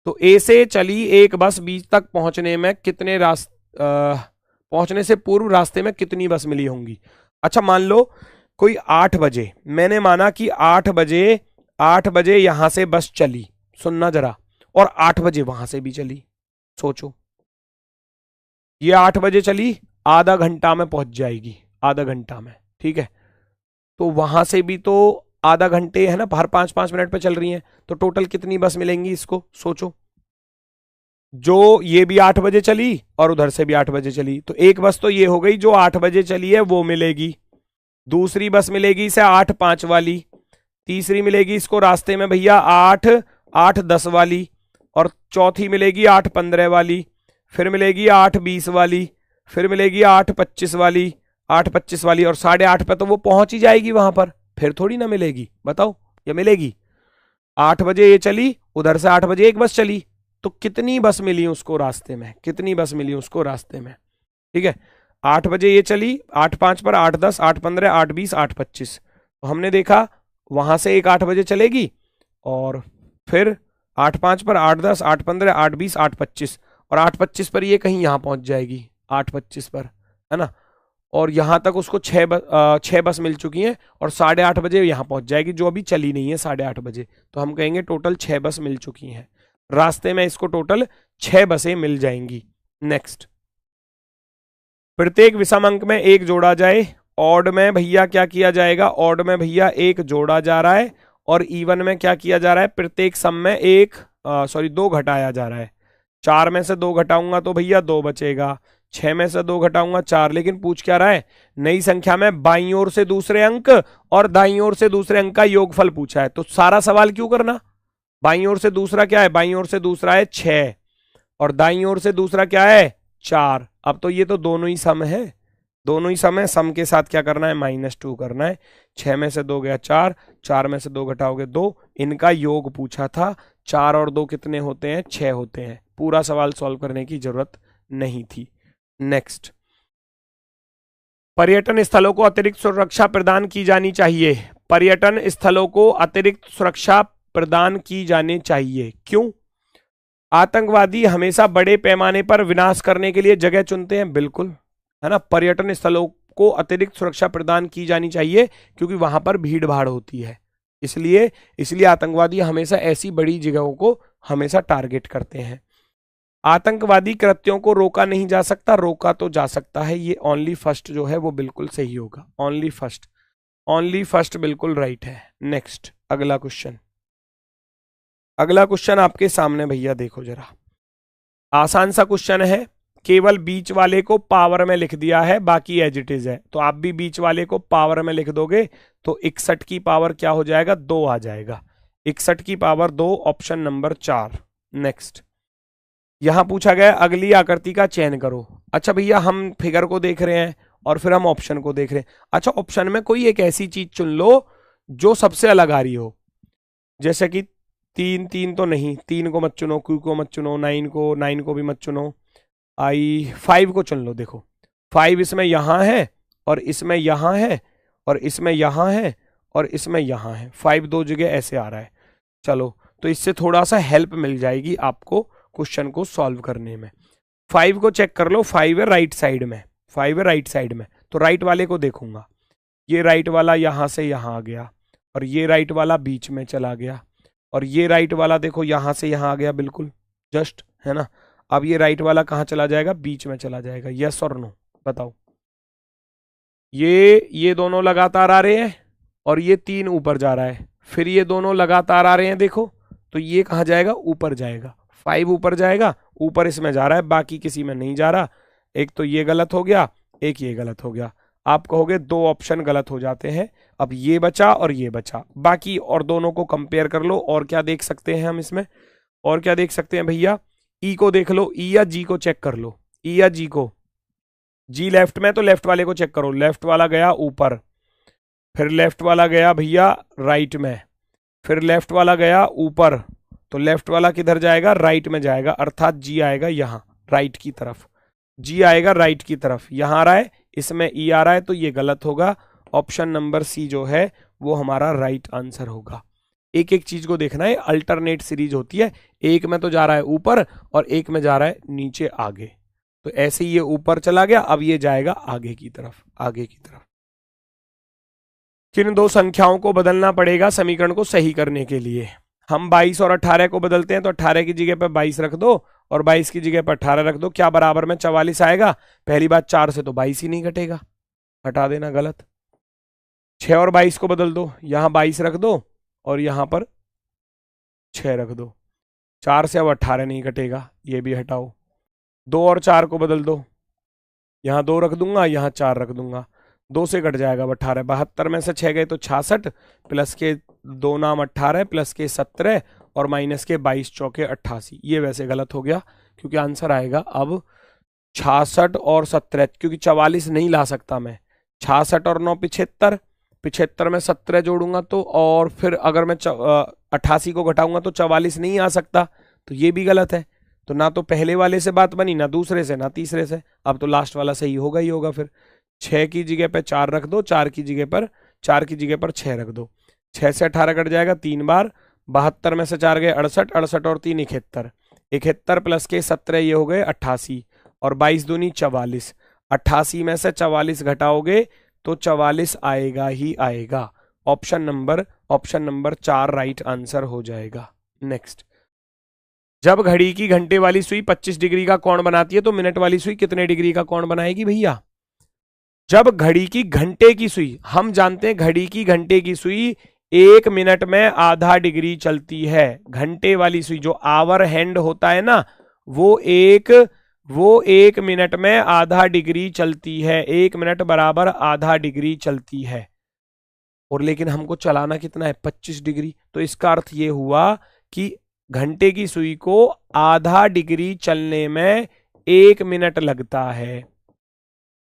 तो ए से चली एक बस बी तक पहुंचने में कितने पहुंचने से पूर्व रास्ते में कितनी बस मिली होंगी? अच्छा, मान लो कोई 8 बजे, मैंने माना कि 8 बजे यहां से बस चली, सुनना जरा, और 8 बजे वहां से भी चली। सोचो, ये 8 बजे चली, आधा घंटा में पहुंच जाएगी, आधा घंटा में, ठीक है। तो वहां से भी तो आधा घंटे है ना, हर 5-5 मिनट पे चल रही हैं, तो टोटल कितनी बस मिलेंगी इसको, सोचो। जो ये भी 8 बजे चली और उधर से भी 8 बजे चली, तो एक बस तो ये हो गई जो 8 बजे चली है वो मिलेगी। दूसरी बस मिलेगी इसे 8:05 वाली, तीसरी मिलेगी इसको रास्ते में भैया 8:10 वाली, और चौथी मिलेगी 8:15 वाली, फिर मिलेगी 8:20 वाली, फिर मिलेगी 8:25 वाली, 8:25 वाली, और 8:30 पे तो वो पहुंच ही जाएगी वहां पर, फिर थोड़ी ना मिलेगी, बताओ, या मिलेगी? 8 बजे ये चली, उधर से 8 बजे एक बस चली, तो कितनी बस मिली उसको रास्ते में, कितनी बस मिली उसको रास्ते में, ठीक है। 8 बजे ये चली, 8:05 पर 8:10, 8:15, 8:20, 8:25, तो हमने देखा वहां से एक 8 बजे चलेगी, और फिर 8:05 पर 8:10, 8:15, 8:20, 8:25, और 8:25 पर ये कहीं यहां पहुंच जाएगी, 8:25 पर, है ना। और यहां तक उसको 6 बस मिल चुकी हैं, और 8:30 बजे यहां पहुंच जाएगी, जो अभी चली नहीं है 8:30 बजे, तो हम कहेंगे टोटल 6 बस मिल चुकी हैं रास्ते में, इसको टोटल 6 बसें मिल जाएंगी। नेक्स्ट, प्रत्येक विषम अंक में एक जोड़ा जाए, ऑड में भैया क्या किया जाएगा, ऑड में भैया एक जोड़ा जा रहा है, और इवन में क्या किया जा रहा है, प्रत्येक सम में दो घटाया जा रहा है। 4 में से 2 घटाऊंगा तो भैया 2 बचेगा, 6 में से 2 घटाऊंगा 4, लेकिन पूछ क्या रहा है, नई संख्या में बाईं ओर से दूसरे अंक और दाईं ओर से दूसरे अंक का योगफल पूछा है, तो सारा सवाल क्यों करना, बाईं ओर से दूसरा क्या है, बाईं ओर से दूसरा है 6, और दाईं ओर से दूसरा क्या है 4। अब तो ये तो दोनों ही सम है, दोनों ही सम है, सम के साथ क्या करना है, -2 करना है। 6 में से 2 गया 4, 4 में से 2 घटाओगे 2, इनका योग पूछा था, 4 और 2 कितने होते हैं, 6 होते हैं। पूरा सवाल सॉल्व करने की जरूरत नहीं थी। नेक्स्ट, पर्यटन स्थलों को अतिरिक्त सुरक्षा प्रदान की जानी चाहिए, पर्यटन स्थलों को अतिरिक्त सुरक्षा प्रदान की जानी चाहिए, क्यों? आतंकवादी हमेशा बड़े पैमाने पर विनाश करने के लिए जगह चुनते हैं, बिल्कुल, है ना। पर्यटन स्थलों को अतिरिक्त सुरक्षा प्रदान की जानी चाहिए क्योंकि वहां पर भीड़ भाड़ होती है, इसलिए आतंकवादी हमेशा ऐसी बड़ी जगहों को हमेशा टारगेट करते हैं। आतंकवादी कृत्यों को रोका नहीं जा सकता, रोका तो जा सकता है, ये ओनली फर्स्ट जो है वो बिल्कुल सही होगा, ओनली फर्स्ट बिल्कुल राइट है। नेक्स्ट, अगला क्वेश्चन, अगला क्वेश्चन आपके सामने भैया देखो जरा, आसान सा क्वेश्चन है, केवल बीच वाले को पावर में लिख दिया है, बाकी एज इट इज है, तो आप भी बीच वाले को पावर में लिख दोगे तो 61 की पावर क्या हो जाएगा, 2 आ जाएगा, 61 की पावर 2, ऑप्शन नंबर 4। नेक्स्ट, यहां पूछा गया अगली आकृति का चयन करो। अच्छा भैया, हम फिगर को देख रहे हैं और फिर हम ऑप्शन को देख रहे हैं। अच्छा, ऑप्शन में कोई एक ऐसी चीज चुन लो जो सबसे अलग आ रही हो, जैसे कि 3 तो नहीं, 3 को मत चुनो, क्यू को मत चुनो, 9 को भी मत चुनो, 5 को चुन लो। देखो 5 इसमें यहां है, और इसमें यहां है, और इसमें यहां है, और इसमें यहां है, 5 2 जगह ऐसे आ रहा है। चलो, तो इससे थोड़ा सा हेल्प मिल जाएगी आपको क्वेश्चन को सॉल्व करने में। 5 को चेक कर लो, 5 है राइट साइड में, 5 है राइट साइड में, तो राइट वाले को देखूंगा, ये राइट वाला यहां से यहां आ गया, और ये राइट वाला बीच में चला गया, और ये राइट वाला देखो यहां से यहां आ गया, बिल्कुल जस्ट, है ना। अब ये राइट वाला कहां चला जाएगा, बीच में चला जाएगा, यस और नो, बताओ। ये दोनों लगातार आ रहे हैं, और ये 3 ऊपर जा रहा है, फिर ये दोनों लगातार आ रहे हैं, देखो, तो ये कहां जाएगा, ऊपर जाएगा, 5 ऊपर जाएगा, ऊपर इसमें जा रहा है, बाकी किसी में नहीं जा रहा। एक तो ये गलत हो गया, एक ये गलत हो गया, आप कहोगे 2 ऑप्शन गलत हो जाते हैं। अब ये बचा और ये बचा, बाकी और दोनों को कंपेयर कर लो। और क्या देख सकते हैं हम इसमें, और क्या देख सकते हैं भैया, ई को देख लो, ई या जी को चेक कर लो, ई या जी को, जी लेफ्ट में, तो लेफ्ट वाले को चेक करो, लेफ्ट वाला गया ऊपर, फिर लेफ्ट वाला गया भैया राइट में, फिर लेफ्ट वाला गया ऊपर, तो लेफ्ट वाला किधर जाएगा, राइट में जाएगा, अर्थात जी आएगा यहां राइट की तरफ, जी आएगा राइट की तरफ, यहां आ रहा है, इसमें ई आ रहा है, तो ये गलत होगा। ऑप्शन नंबर सी जो है वो हमारा राइट आंसर होगा। एक एक चीज को देखना है, अल्टरनेट सीरीज होती है, एक में तो जा रहा है ऊपर और एक में जा रहा है नीचे आगे, तो ऐसे ही ये ऊपर चला गया, अब ये जाएगा आगे की तरफ, आगे की तरफ। किन 2 संख्याओं को बदलना पड़ेगा समीकरण को सही करने के लिए? हम 22 और 18 को बदलते हैं, तो 18 की जगह पर 22 रख दो और 22 की जगह पर 18 रख दो, क्या बराबर में 44 आएगा। पहली बात 4 से तो 22 ही नहीं घटेगा, हटा देना, गलत। 6 और 22 को बदल दो, यहां 22 रख दो और यहां पर 6 रख दो, 4 से अब 18 नहीं घटेगा, ये भी हटाओ। 2 और 4 को बदल दो, यहां 2 रख दूंगा, यहां 4 रख दूंगा, 2 से कट जाएगा 18, 72 में से 6 गए तो 66, प्लस के 2 नाम 18, प्लस के 17 और माइनस के 22 चौके 88। ये वैसे गलत हो गया, क्योंकि आंसर आएगा अब 66 और 17, क्योंकि 44 नहीं ला सकता मैं। 66 और 9 75, 75 में 17 जोड़ूंगा तो, और फिर अगर मैं 88 को घटाऊंगा तो 44 नहीं आ सकता, तो ये भी गलत है। तो ना तो पहले वाले से बात बनी, ना दूसरे से, ना तीसरे से। अब तो लास्ट वाला सही होगा ही होगा। फिर 6 की जगह पे 4 रख दो, 4 की जगह पर 6 रख दो, 6 से 18 कट जाएगा 3 बार, 72 में से 4 गए 68, 68 और 3 71, 71 प्लस के 17 ये हो गए 88, और 22 दूनी 44, 88 में से 44 घटाओगे तो 44 आएगा ही आएगा। ऑप्शन नंबर 4 राइट आंसर हो जाएगा। नेक्स्ट, जब घड़ी की घंटे वाली सुई 25 डिग्री का कोण बनाती है तो मिनट वाली सुई कितने डिग्री का कोण बनाएगी भैया। जब घड़ी की घंटे की सुई, हम जानते हैं घड़ी की घंटे की सुई 1 मिनट में आधा डिग्री चलती है। घंटे वाली सुई जो आवर हैंड होता है ना, वो एक मिनट में आधा डिग्री चलती है। 1 मिनट बराबर आधा डिग्री चलती है, और लेकिन हमको चलाना कितना है, 25 डिग्री। तो इसका अर्थ ये हुआ कि घंटे की सुई को आधा डिग्री चलने में 1 मिनट लगता है।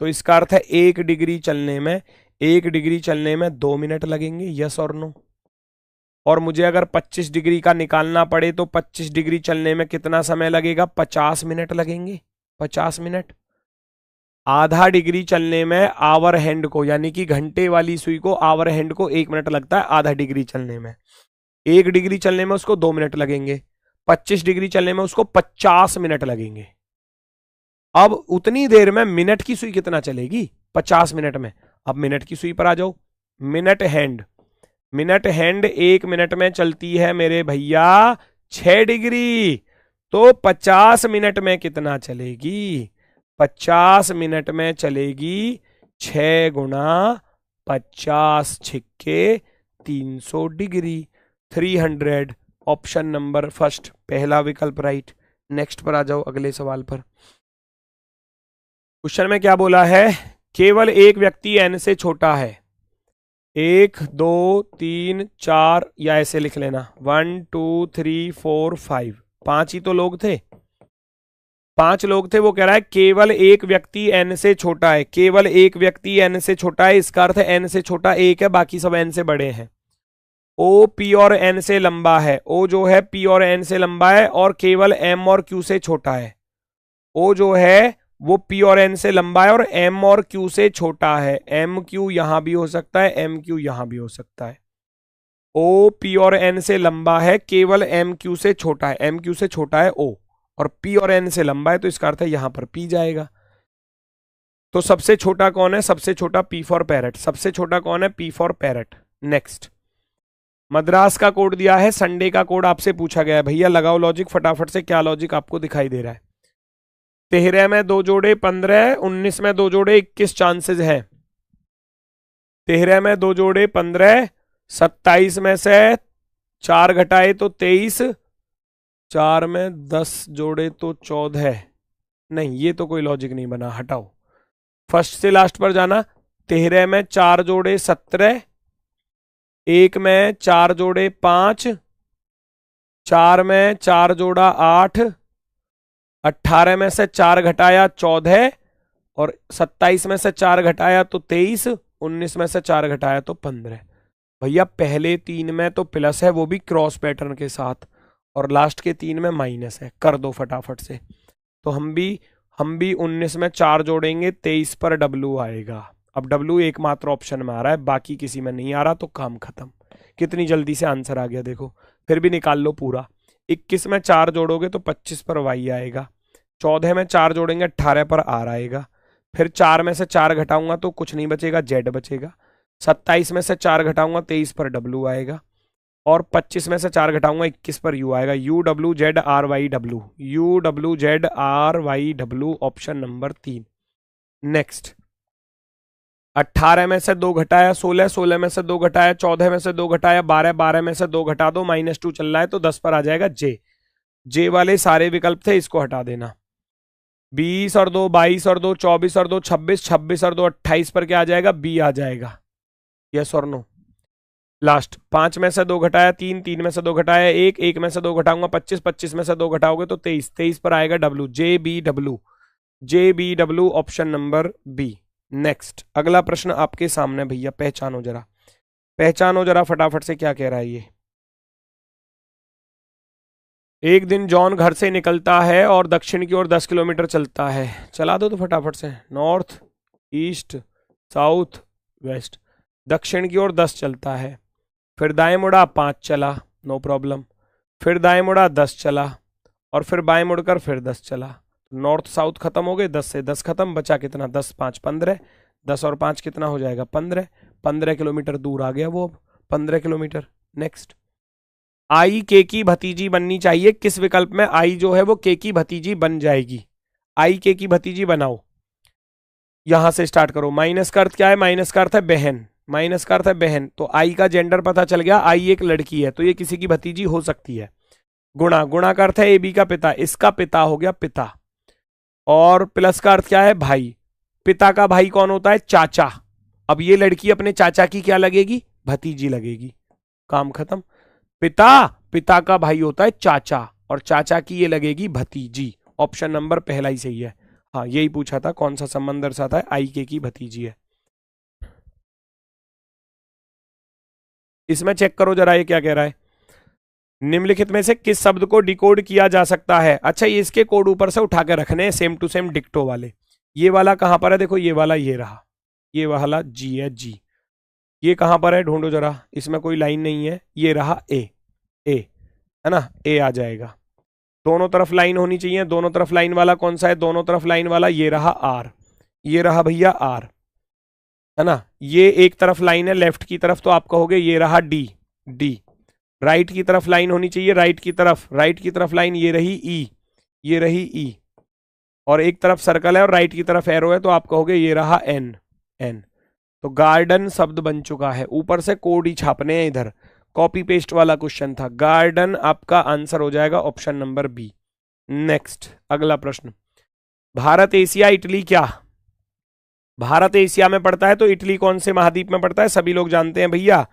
तो इसका अर्थ है 1 डिग्री चलने में 2 मिनट लगेंगे। यस और नो। और मुझे अगर 25 डिग्री का निकालना पड़े तो 25 डिग्री चलने में कितना समय लगेगा, 50 मिनट लगेंगे। 50 मिनट। आधा डिग्री चलने में आवर हैंड को, यानी कि घंटे वाली सुई को, आवर हैंड को 1 मिनट लगता है आधा डिग्री चलने में। 1 डिग्री चलने में उसको 2 मिनट लगेंगे। 25 डिग्री चलने में उसको 50 मिनट लगेंगे। अब उतनी देर में मिनट की सुई कितना चलेगी, 50 मिनट में। अब मिनट की सुई पर आ जाओ। मिनट हैंड 1 मिनट में चलती है मेरे भैया 6 डिग्री। तो 50 मिनट में कितना चलेगी, 50 मिनट में चलेगी 6 गुणा 50 छिक्के 300 डिग्री, 300। ऑप्शन नंबर फर्स्ट, पहला विकल्प राइट। नेक्स्ट पर आ जाओ, अगले सवाल पर। क्वेश्चन में क्या बोला है, केवल एक व्यक्ति n से छोटा है। 1 2 3 4, या ऐसे लिख लेना 1 2 3 4 5, 5 ही तो लोग थे, 5 लोग थे। वो कह रहा है केवल एक व्यक्ति n से छोटा है। केवल एक व्यक्ति n से छोटा है, इसका अर्थ है n से छोटा 1 है, बाकी सब n से बड़े हैं। O P और N से लंबा है। O जो है P और N से लंबा है, और केवल M और Q से छोटा है। O जो है वो P और N से लंबा है और M और Q से छोटा है। M Q यहां भी हो सकता है, M Q यहां भी हो सकता है। O P और N से लंबा है, केवल M Q से छोटा है। M Q से छोटा है O, और P और N से लंबा है, तो इसका अर्थ है यहां पर P जाएगा। तो सबसे छोटा कौन है, सबसे छोटा P फॉर पैरट। सबसे छोटा कौन है, P for parrot. Next, Madras का कोड दिया है, संडे का कोड आपसे पूछा गया है। भैया लगाओ लॉजिक फटाफट से, क्या लॉजिक आपको दिखाई दे रहा है। 13 में 2 जोड़े 15, 19 में 2 जोड़े 21 चांसेस है। 13 में 2 जोड़े 15, 27 में से 4 घटाए तो 23, 4 में 10 जोड़े तो 14। नहीं, ये तो कोई लॉजिक नहीं बना, हटाओ। फर्स्ट से लास्ट पर जाना। 13 में 4 जोड़े 17, 1 में 4 जोड़े 5, 4 में 4 जोड़ा 8, 18 में से 4 घटाया 14, और 27 में से 4 घटाया तो 23, 19 में से 4 घटाया तो 15। भैया पहले 3 में तो प्लस है, वो भी क्रॉस पैटर्न के साथ, और लास्ट के 3 में माइनस है। कर दो फटाफट से। तो हम भी 19 में 4 जोड़ेंगे, 23 पर W आएगा। अब W एकमात्र ऑप्शन में आ रहा है, बाकी किसी में नहीं आ रहा, तो काम खत्म। कितनी जल्दी से आंसर आ गया देखो। फिर भी निकाल लो पूरा। 21 में 4 जोड़ोगे तो 25 पर Y आएगा। 14 में 4 जोड़ेंगे 18 पर R आएगा। फिर 4 में से 4 घटाऊंगा तो कुछ नहीं बचेगा, Z बचेगा। 27 में से 4 घटाऊंगा 23 पर W आएगा। और 25 में से 4 घटाऊंगा 21 पर यू आएगा, UWZRYW, UWZRYW option number 3। Next, 18 में से 2 घटाया 16, 16 में से 2 घटाया 14 में से 2 घटाया 12, 12 में से 2 घटा दो, -2 चल रहा है तो 10 पर आ जाएगा जे। जे वाले सारे विकल्प थे, इसको हटा देना। 20 और 2 22 और 2 24 और 2 26, 26 और 2 28 पर क्या आ जाएगा, बी आ जाएगा। यस और नो। लास्ट, 5 में से 2 घटाया 3, 3 में से 2 घटाया 1, 1 में से 2 घटाऊंगा 25, 25 में से 2 घटाओगे तो 23, 23 पर आएगा W, JBW, JBW option number B. Next, अगला प्रश्न आपके सामने भैया, पहचानो जरा, पहचानो जरा फटाफट से क्या कह रहा है ये। एक दिन जॉन घर से निकलता है और दक्षिण की ओर 10 किलोमीटर चलता है। चला दो तो फटाफट से, नॉर्थ, ईस्ट, साउथ, वेस्ट। दक्षिण की ओर 10 चलता है, फिर दाएं मुड़ा 5 चला, नो प्रॉब्लम, फिर दाएं मुड़ा 10 चला, और फिर बाएं मुड़कर फिर 10 चला। नॉर्थ साउथ खत्म हो गए, 10 से 10 खत्म, बचा कितना, 10 5 15, 10 और 5 कितना हो जाएगा 15, 15 किलोमीटर दूर आ गया वो, अब 15 किलोमीटर। नेक्स्ट, आई के की भतीजी बननी चाहिए, किस विकल्प में आई जो है वो के की भतीजी बन जाएगी। आई के की भतीजी बनाओ, यहां से स्टार्ट करो। माइनस का अर्थ क्या है, माइनस का अर्थ है बहन, माइनस का अर्थ है बहन, तो आई का जेंडर पता चल गया, आई एक लड़की है तो ये किसी की भतीजी हो सकती है। गुणा, गुणा का अर्थ है ए बी का पिता, इसका पिता हो गया पिता, और प्लस का अर्थ क्या है, भाई। पिता का भाई कौन होता है, चाचा। अब ये लड़की अपने चाचा की क्या लगेगी, भतीजी लगेगी, काम खत्म। पिता का भाई होता है चाचा, और चाचा की ये लगेगी भतीजी। ऑप्शन नंबर पहला ही सही है। हाँ, यही पूछा था, कौन सा संबंध दर्शाता है, आई के की भतीजी है। इसमें चेक करो जरा, ये क्या कह रहा है, निम्नलिखित में से किस शब्द को डिकोड किया जा सकता है। अच्छा, ये इसके कोड ऊपर से उठा के रखने हैं, सेम टू सेम डिक्टो वाले। ये वाला कहां पर है, देखो ये वाला, ये रहा, ये वाला जी है, जी। ये कहां पर है, ढूंढो जरा, इसमें कोई लाइन नहीं है, ये रहा ए, ए है ना, ए आ जाएगा। दोनों तरफ लाइन होनी चाहिए, दोनों तरफ लाइन वाला कौन सा है, दोनों तरफ लाइन वाला ये रहा आर, ये रहा भैया आर, है ना। ये एक तरफ लाइन है लेफ्ट की तरफ, तो आप कहोगे ये रहा डी, डी। राइट की तरफ लाइन होनी चाहिए, राइट की तरफ लाइन ये रही ई, ये रही ई, और एक तरफ सर्कल है और राइट की तरफ एरो है, तो आप कहोगे ये रहा एन, एन। तो गार्डन शब्द बन चुका है, ऊपर से कोड ही छापने हैं, इधर कॉपी पेस्ट वाला क्वेश्चन था। गार्डन आपका आंसर हो जाएगा ऑप्शन नंबर बी। नेक्स्ट, अगला प्रश्न, भारत एशिया इटली क्या, भारत एशिया में पड़ता है तो इटली कौन से महाद्वीप में पड़ता है, सभी लोग जानते हैं भैया,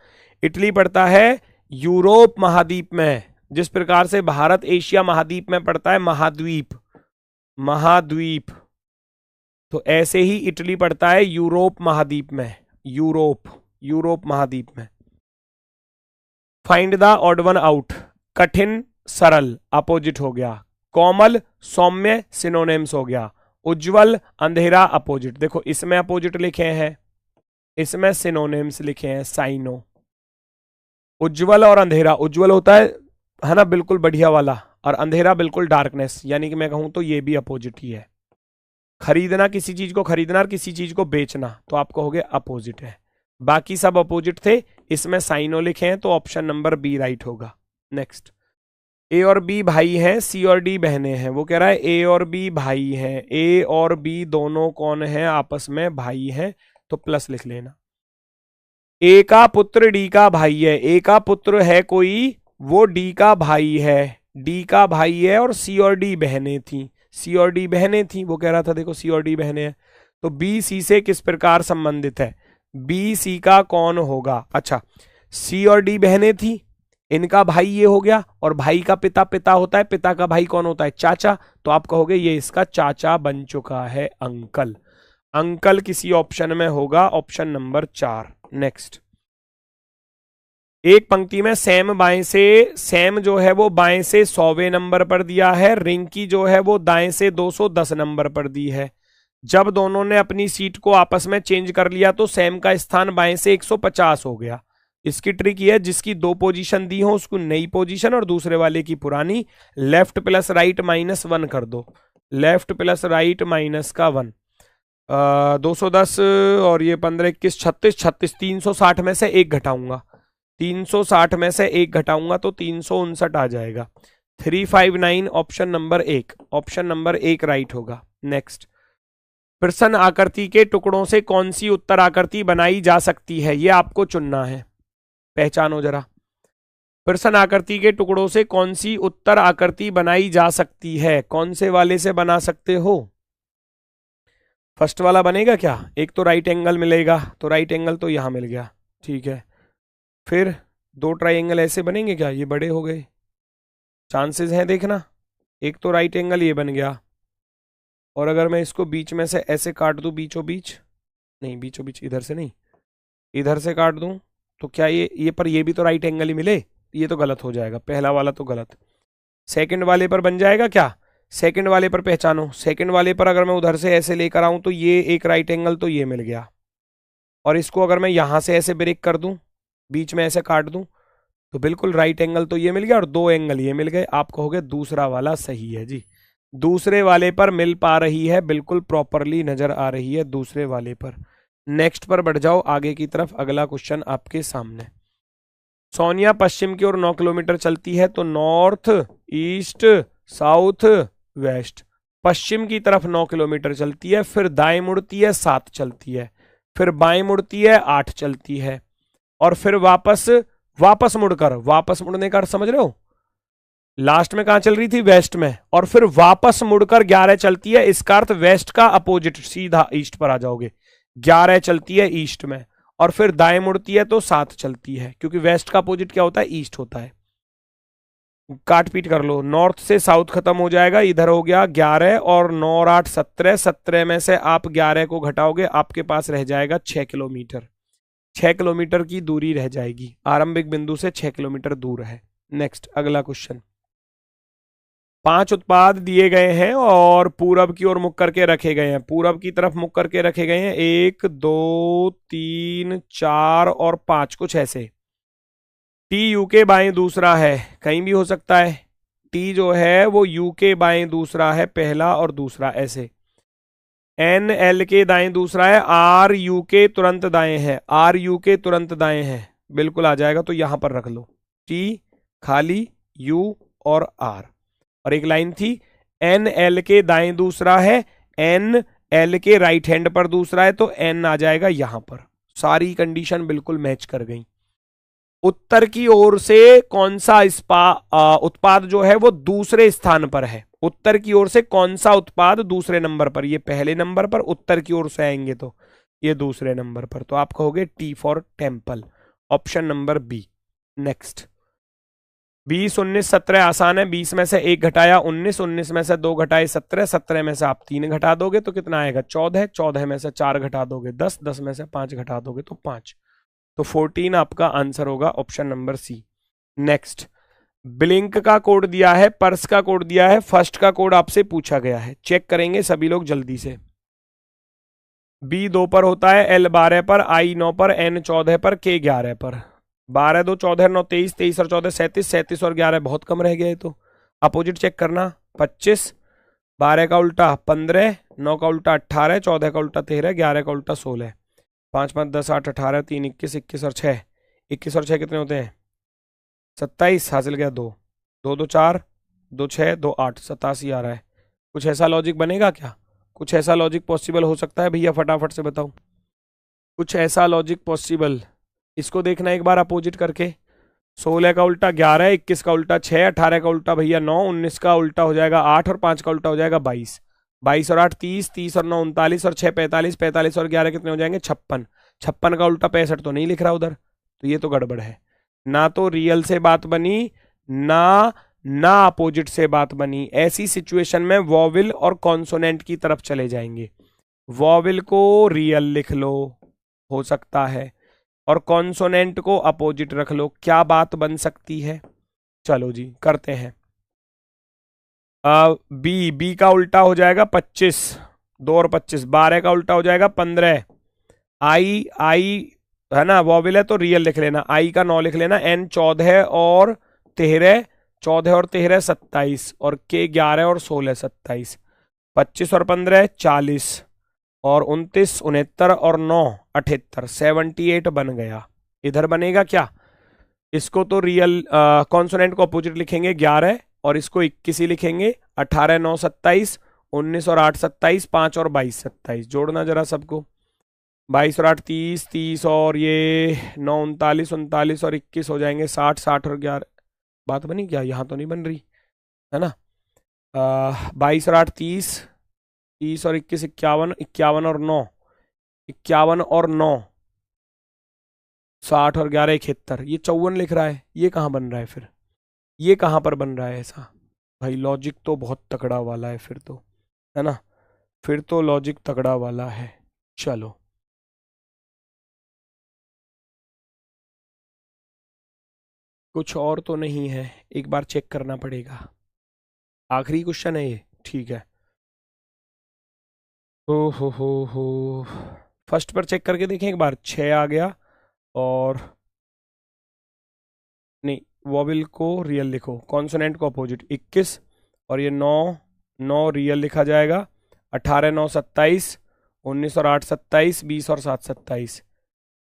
इटली पड़ता है यूरोप महाद्वीप में। जिस प्रकार से भारत एशिया महाद्वीप में पड़ता है महाद्वीप, महाद्वीप, तो ऐसे ही इटली पड़ता है यूरोप महाद्वीप में, यूरोप महाद्वीप में। Find the odd one out, कठिन सरल अपोजिट हो गया, कोमल सौम्य सिनोनिम्स हो गया, उज्जवल अंधेरा अपोजिट। देखो इसमें अपोजिट लिखे हैं, इसमें सिनोनिम्स लिखे हैं, साइनो। उज्जवल और अंधेरा, उज्जवल होता है ना बिल्कुल बढ़िया वाला, और अंधेरा बिल्कुल डार्कनेस, यानी कि मैं कहूं तो ये भी अपोजिट ही है। खरीदना, किसी चीज को खरीदना और किसी चीज को बेचना, तो आप कहोगे अपोजिट है। बाकी सब अपोजिट थे, इसमें साइनो लिखे हैं, तो ऑप्शन नंबर बी राइट होगा। नेक्स्ट, ए और बी भाई हैं, सी और डी बहनें हैं। वो कह रहा है ए और बी भाई हैं, ए और बी दोनों कौन हैं, आपस में भाई हैं, तो प्लस लिख लेना। ए का पुत्र डी का भाई है, ए का पुत्र है कोई, वो डी का भाई है, डी का भाई है, और सी और डी बहनें थी, सी और डी बहनें थी। वो कह रहा था देखो सी और डी बहनें हैं, तो बी सी से किस प्रकार संबंधित है, बी सी का कौन होगा। अच्छा, सी और डी बहनें थी, इनका भाई ये हो गया, और भाई का पिता पिता होता है, पिता का भाई कौन होता है, चाचा, तो आप कहोगे ये इसका चाचा बन चुका है, अंकल। अंकल किसी ऑप्शन में होगा, ऑप्शन नंबर 4। नेक्स्ट, एक पंक्ति में सैम बाएं से, सैम जो है वो बाएं से 100वें नंबर पर दिया है, रिंकी जो है वो दाएं से 210 नंबर पर दी है। जब दोनों ने अपनी सीट को आपस में चेंज कर लिया तो सैम का स्थान बाएं से 150 हो गया। इसकी ट्रिक ये है, जिसकी 2 पोजीशन दी हो उसको नई पोजीशन और दूसरे वाले की पुरानी, लेफ्ट प्लस राइट -1 कर दो, लेफ्ट प्लस राइट माइनस का 1, 210 और ये 15 21 36 36, 360 में से 1 घटाऊंगा, 360 में से 1 घटाऊंगा तो 359 आ जाएगा। 359 option number 1, option number 1 right होगा। नेक्स्ट, प्रश्न आकृति के टुकड़ों से कौन सी उत्तर आकृति बनाई जा सकती है, ये आपको चुनना है, पहचानो जरा। प्रश्न आकृति के टुकड़ों से कौन सी उत्तर आकृति बनाई जा सकती है, कौन से वाले से बना सकते हो? फर्स्ट वाला बनेगा क्या? एक तो राइट एंगल मिलेगा, तो राइट एंगल तो यहां मिल गया, ठीक है। फिर 2 ट्राइंगल ऐसे बनेंगे क्या? ये बड़े हो गए, चांसेस हैं देखना। एक तो राइट एंगल ये बन गया, और अगर मैं इसको बीच में से ऐसे काट दूं, बीचों बीच नहीं, बीचों बीच इधर से नहीं, इधर से काट दूं, तो क्या ये पर ये भी तो राइट एंगल ही मिले? ये तो गलत हो जाएगा, पहला वाला तो गलत। सेकंड वाले पर बन जाएगा क्या? सेकंड वाले पर पहचानो, सेकंड वाले पर अगर मैं उधर से ऐसे लेकर आऊं तो ये एक राइट एंगल तो ये मिल गया, और इसको अगर मैं यहां से ऐसे ब्रेक कर दूं, बीच में ऐसे काट दूं, तो बिल्कुल राइट एंगल तो ये मिल गया और 2 एंगल ये मिल गए। आप कहोगे दूसरा वाला सही है जी, दूसरे वाले पर मिल पा रही है, बिल्कुल प्रॉपरली नजर आ रही है दूसरे वाले पर। नेक्स्ट पर बढ़ जाओ आगे की तरफ, अगला क्वेश्चन आपके सामने। सोनिया पश्चिम की ओर 9 किलोमीटर चलती है, तो नॉर्थ, ईस्ट, साउथ, वेस्ट। पश्चिम की तरफ 9 किलोमीटर चलती है, फिर दाएं मुड़ती है 7 चलती है, फिर बाएं मुड़ती है 8 चलती है, और फिर वापस मुड़कर, वापस मुड़ने का अर्थ समझ रहे हो? लास्ट में कहां चल रही थी? वेस्ट में, और फिर वापस मुड़कर 11 चलती है। इसका अर्थ वेस्ट का अपोजिट, सीधा ईस्ट पर आ जाओगे। 11 चलती है ईस्ट में, और फिर दाएं मुड़ती है तो 7 चलती है, क्योंकि वेस्ट का अपोजिट क्या होता है? ईस्ट होता है। काट पीट कर लो, नॉर्थ से साउथ खत्म हो जाएगा, इधर हो गया 11 और 9 और 8 17, 17 में से आप 11 को घटाओगे, आपके पास रह जाएगा 6 किलोमीटर। 6 किलोमीटर की दूरी रह जाएगी, आरंभिक बिंदु से 6 किलोमीटर दूर है। नेक्स्ट, अगला क्वेश्चन। 5 उत्पाद दिए गए हैं और पूरब की ओर मुख करके रखे गए हैं, पूरब की तरफ मुख करके रखे गए हैं, 1 2 3 4 और 5, कुछ ऐसे। टी यू के बाएं दूसरा है, कहीं भी हो सकता है। टी जो है वो यू के बाएं दूसरा है, पहला और दूसरा ऐसे। एन एल के दाएं दूसरा है, आर यू के तुरंत दाएं है, आर यू के तुरंत दाएं है, बिल्कुल आ जाएगा, तो यहां पर रख लो टी खाली यू और आर। और एक लाइन थी, एन एल के दाएं दूसरा है, एन एल के राइट हैंड पर दूसरा है, तो एन आ जाएगा यहां पर। सारी कंडीशन बिल्कुल मैच कर गई। उत्तर की ओर से कौन सा उत्पाद जो है वो दूसरे स्थान पर है? उत्तर की ओर से कौन सा उत्पाद दूसरे नंबर पर? ये पहले नंबर पर, उत्तर की ओर से आएंगे तो ये दूसरे नंबर पर, तो आप कहोगे T for temple, option number B. Next, 20 19 17 आसान है, 20 में से 1 घटाया 19, 19 में से 2 घटाए 17, 17 में से आप 3 घटा दोगे तो कितना आएगा? 14, 14 में से 4 घटा दोगे 10, 10 में से 5 घटा दोगे तो 5, तो 14 आपका आंसर होगा, option number C. Next, blink का कोड दिया है, पर्स का कोड दिया है, फर्स्ट का कोड आपसे पूछा गया है, चेक करेंगे सभी लोग जल्दी से। बी 2 पर होता है, एल 12 पर, आई 9 पर, एन 14 पर, के 11 पर। 12 2 14 9 23, 23 और 14 37, 37 और 11 बहुत कम रह गए, तो अपोजिट चेक करना। 25, 12 का उल्टा 15, 9 का उल्टा 18, 14 का उल्टा 13, 11 का उल्टा 16, 5 5 10 8 18, 3 21, 21 और 6, 21 और 6 कितने होते हैं? 27, हासिल गया 2, 2 2 4, 2 6 2 8, 87 आ रहा है। कुछ ऐसा लॉजिक बनेगा क्या? कुछ ऐसा लॉजिक पॉसिबल हो सकता है भैया? फटाफट से बताओ, कुछ ऐसा लॉजिक पॉसिबल? इसको देखना एक बार अपोजिट करके। 16 का उल्टा 11, 21 का उल्टा 6, 18 का उल्टा भैया 9, 19 का उल्टा हो जाएगा 8 और 5 का उल्टा हो जाएगा 22, 22 और 8 30, 30 और 9 39 और 6 45, 45 और 11 कितने हो जाएंगे? 56, 56 का उल्टा 65 तो नहीं लिख रहा उधर, तो ये तो गड़बड़ है। ना तो रियल से बात बनी, ना अपोजिट से बात बनी। ऐसी सिचुएशन में वॉविल और कॉन्सोनेंट की तरफ चले जाएंगे। वॉविल को रियल लिख लो, हो सकता है, और कॉन्सोनेंट को अपोजिट रख लो। क्या बात बन सकती है? चलो जी करते हैं। बी का उल्टा हो जाएगा 25, 2 और 25, 12 का उल्टा हो जाएगा 15। आई है ना, वॉविल है तो रियल लिख लेना, आई का 9 लिख लेना। एन 14 और 13, 14 और 13 27, और के 11 और 16 27, 25 और 15 40, और 29 69 और 9 78, 78 बन गया। इधर बनेगा क्या? इसको तो रियल कॉन्सोनेंट को अपोजिट लिखेंगे 11, और इसको 21 ही लिखेंगे। 18 9 27, 19 और 8 27, 5 और 22 27। जोड़ना जरा सबको। 22 और 8 30, 30 और ये 9 39, 39 और 21 हो जाएंगे 60, 60 और 11। बात बनी क्या? यहाँ तो नहीं बन रही है ना। 22 और 8 30, 30 और 21 51, 51 और 9, 51 और 9 60 और 11 71। ये 54 लिख रहा है, ये कहाँ बन रहा है फिर? ये कहाँ पर बन रहा है ऐसा? भाई लॉजिक तो बहुत तगड़ा वाला है फिर तो, है ना। फिर तो लॉजिक तगड़ा वाला है। चलो कुछ और तो नहीं है, एक बार चेक करना पड़ेगा। आखिरी क्वेश्चन है ये, ठीक है। ओ हो फर्स्ट पर चेक करके देखें एक बार। 6 आ गया, और नहीं, वॉविल को रियल लिखो, कॉन्सोनेंट को अपोजिट 21, और ये 9, 9 रियल लिखा जाएगा। 18 9 27, 19 और 8 27, 20 और 7 27,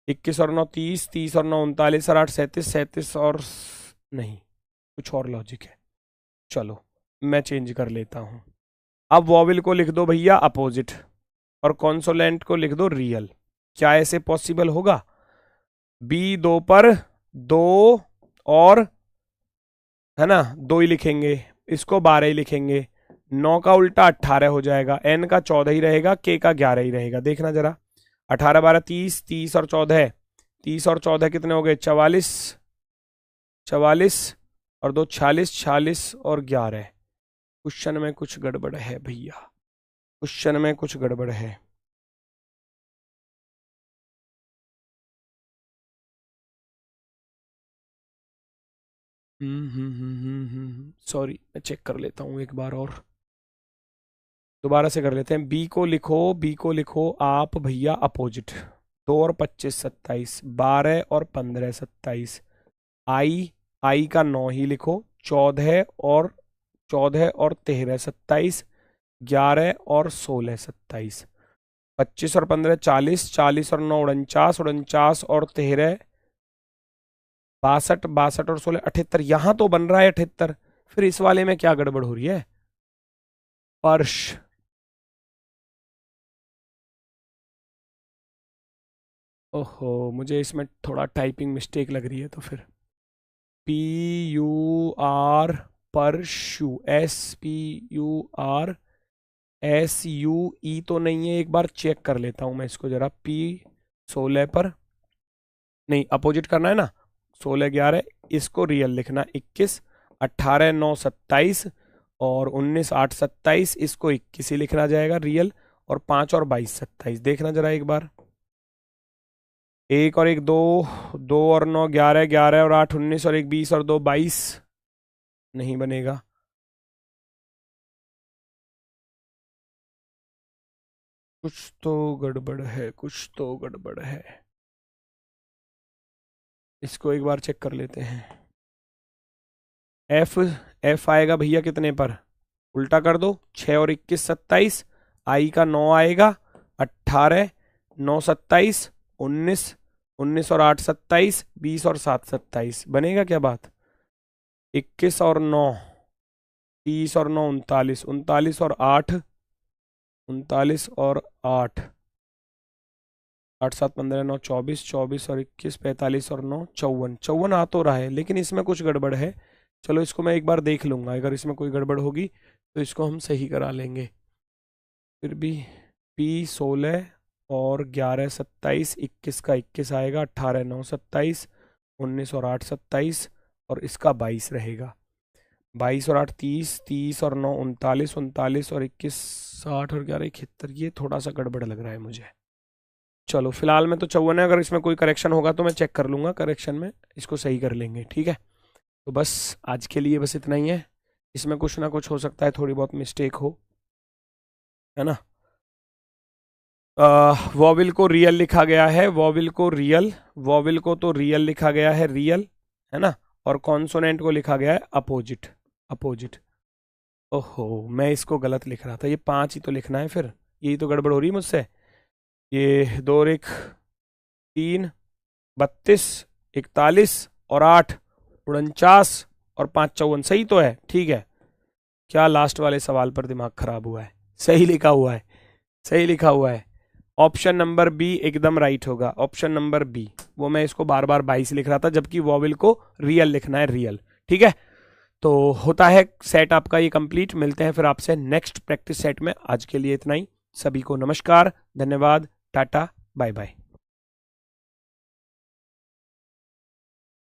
21 और 9 30, 30 और 9 39 और 8 37, 37 और नहीं, कुछ और लॉजिक है। चलो मैं चेंज कर लेता हूँ। अब वॉविल को लिख दो भैया अपोजिट, और कॉन्सोनेंट को लिख दो रियल। क्या ऐसे पॉसिबल होगा? बी 2 पर 2, और है ना 2 ही लिखेंगे, इसको 12 ही लिखेंगे। 9 का उल्टा 18 हो जाएगा, n का 14 ही रहेगा, k का 11 ही रहेगा। देखना जरा, 18 12 30, 30 और 14, 30 और 14 कितने हो गए? 44, 44 और 2 46, 46 और 11। क्वेश्चन में कुछ गड़बड़ है भैया, क्वेश्चन में कुछ गड़बड़ है। सॉरी, मैं चेक कर लेता हूँ एक बार और, दोबारा से कर लेते हैं। बी को लिखो, बी को लिखो आप भैया अपोजिट। 2 और 25 27, 12 और 15 27। आई, आई का 9 ही लिखो। 14 और 14 और 13 27, 11 और 16 27। 25 और 15 40, 40 और 9 49, 49 और 13 62, 62 और 16 78। यहां तो बन रहा है 78, फिर इस वाले में क्या गड़बड़ हो रही है? पर्श, ओहो, मुझे इसमें थोड़ा टाइपिंग मिस्टेक लग रही है। तो फिर पी यू आर, परशु, SPURSUE तो नहीं है। एक बार चेक कर लेता हूं मैं इसको जरा। P 16 पर नहीं, अपोजिट करना है ना। 16 11, इसको रियल लिखना 21, 18 9 27 और 19 8 27, इसको 21 ही लिखना जाएगा रियल, और 5 और 22 27। देखना जरा एक बार। 1 और 1 2, 2 और 9 11, 11 और 8 19 और 1 20 और 2 22। नहीं बनेगा। कुछ तो गड़बड़ है, कुछ तो गड़बड़ है। इसको एक बार चेक कर लेते हैं। एफ, एफ आएगा भैया कितने पर? उल्टा कर दो, 6 और 21 27। आई का 9 आएगा, 18 9 27, 19, 19 और 8 27, 20 और 7 27। बनेगा क्या बात? 21 और 9 30 और 9 39, 39 और 8 39 और 8, 8 7 15 9 24, 24 और 21 45 और 9 54, 54 आ तो रहा है, लेकिन इसमें कुछ गड़बड़ है। चलो इसको मैं एक बार देख लूंगा, अगर इसमें कोई गड़बड़ होगी तो इसको हम सही करा लेंगे। फिर भी P 16 और 11 27, 21 का 21 आएगा, 18 9 27, 19 और 8 27, और इसका 22 रहेगा। 22 और 8 30, 30 और 9 39, 39 और 21 60 और 11 71। ये थोड़ा सा गड़बड़ लग रहा है मुझे। चलो फिलहाल में तो 54 है, अगर इसमें कोई करेक्शन होगा तो मैं चेक कर लूंगा, करेक्शन में इसको सही कर लेंगे, ठीक है। तो बस आज के लिए बस इतना ही है। इसमें कुछ ना कुछ हो सकता है, थोड़ी बहुत मिस्टेक हो, है ना। वॉविल को रियल लिखा गया है, वॉविल को रियल, वॉविल को तो रियल लिखा गया है, रियल, है ना। और कॉन्सोनेंट को लिखा गया है अपोजिट, अपोजिट। ओहो, मैं इसको गलत लिख रहा था, ये 5 ही तो लिखना है फिर। यही तो गड़बड़ हो रही है मुझसे। ये 2 और 1 3, 32 41 और 8 49 और 5 54, सही तो है, ठीक है। क्या लास्ट वाले सवाल पर दिमाग खराब हुआ है? सही लिखा हुआ है, सही लिखा हुआ है। ऑप्शन नंबर बी एकदम राइट होगा, ऑप्शन नंबर बी। वो मैं इसको बार बार 22 लिख रहा था, जबकि वॉवेल को रियल लिखना है, रियल। ठीक है, तो होता है सेट आपका ये कंप्लीट। मिलते हैं फिर आपसे नेक्स्ट प्रैक्टिस सेट में। आज के लिए इतना ही। सभी को नमस्कार, धन्यवाद, टाटा, बाय बाय।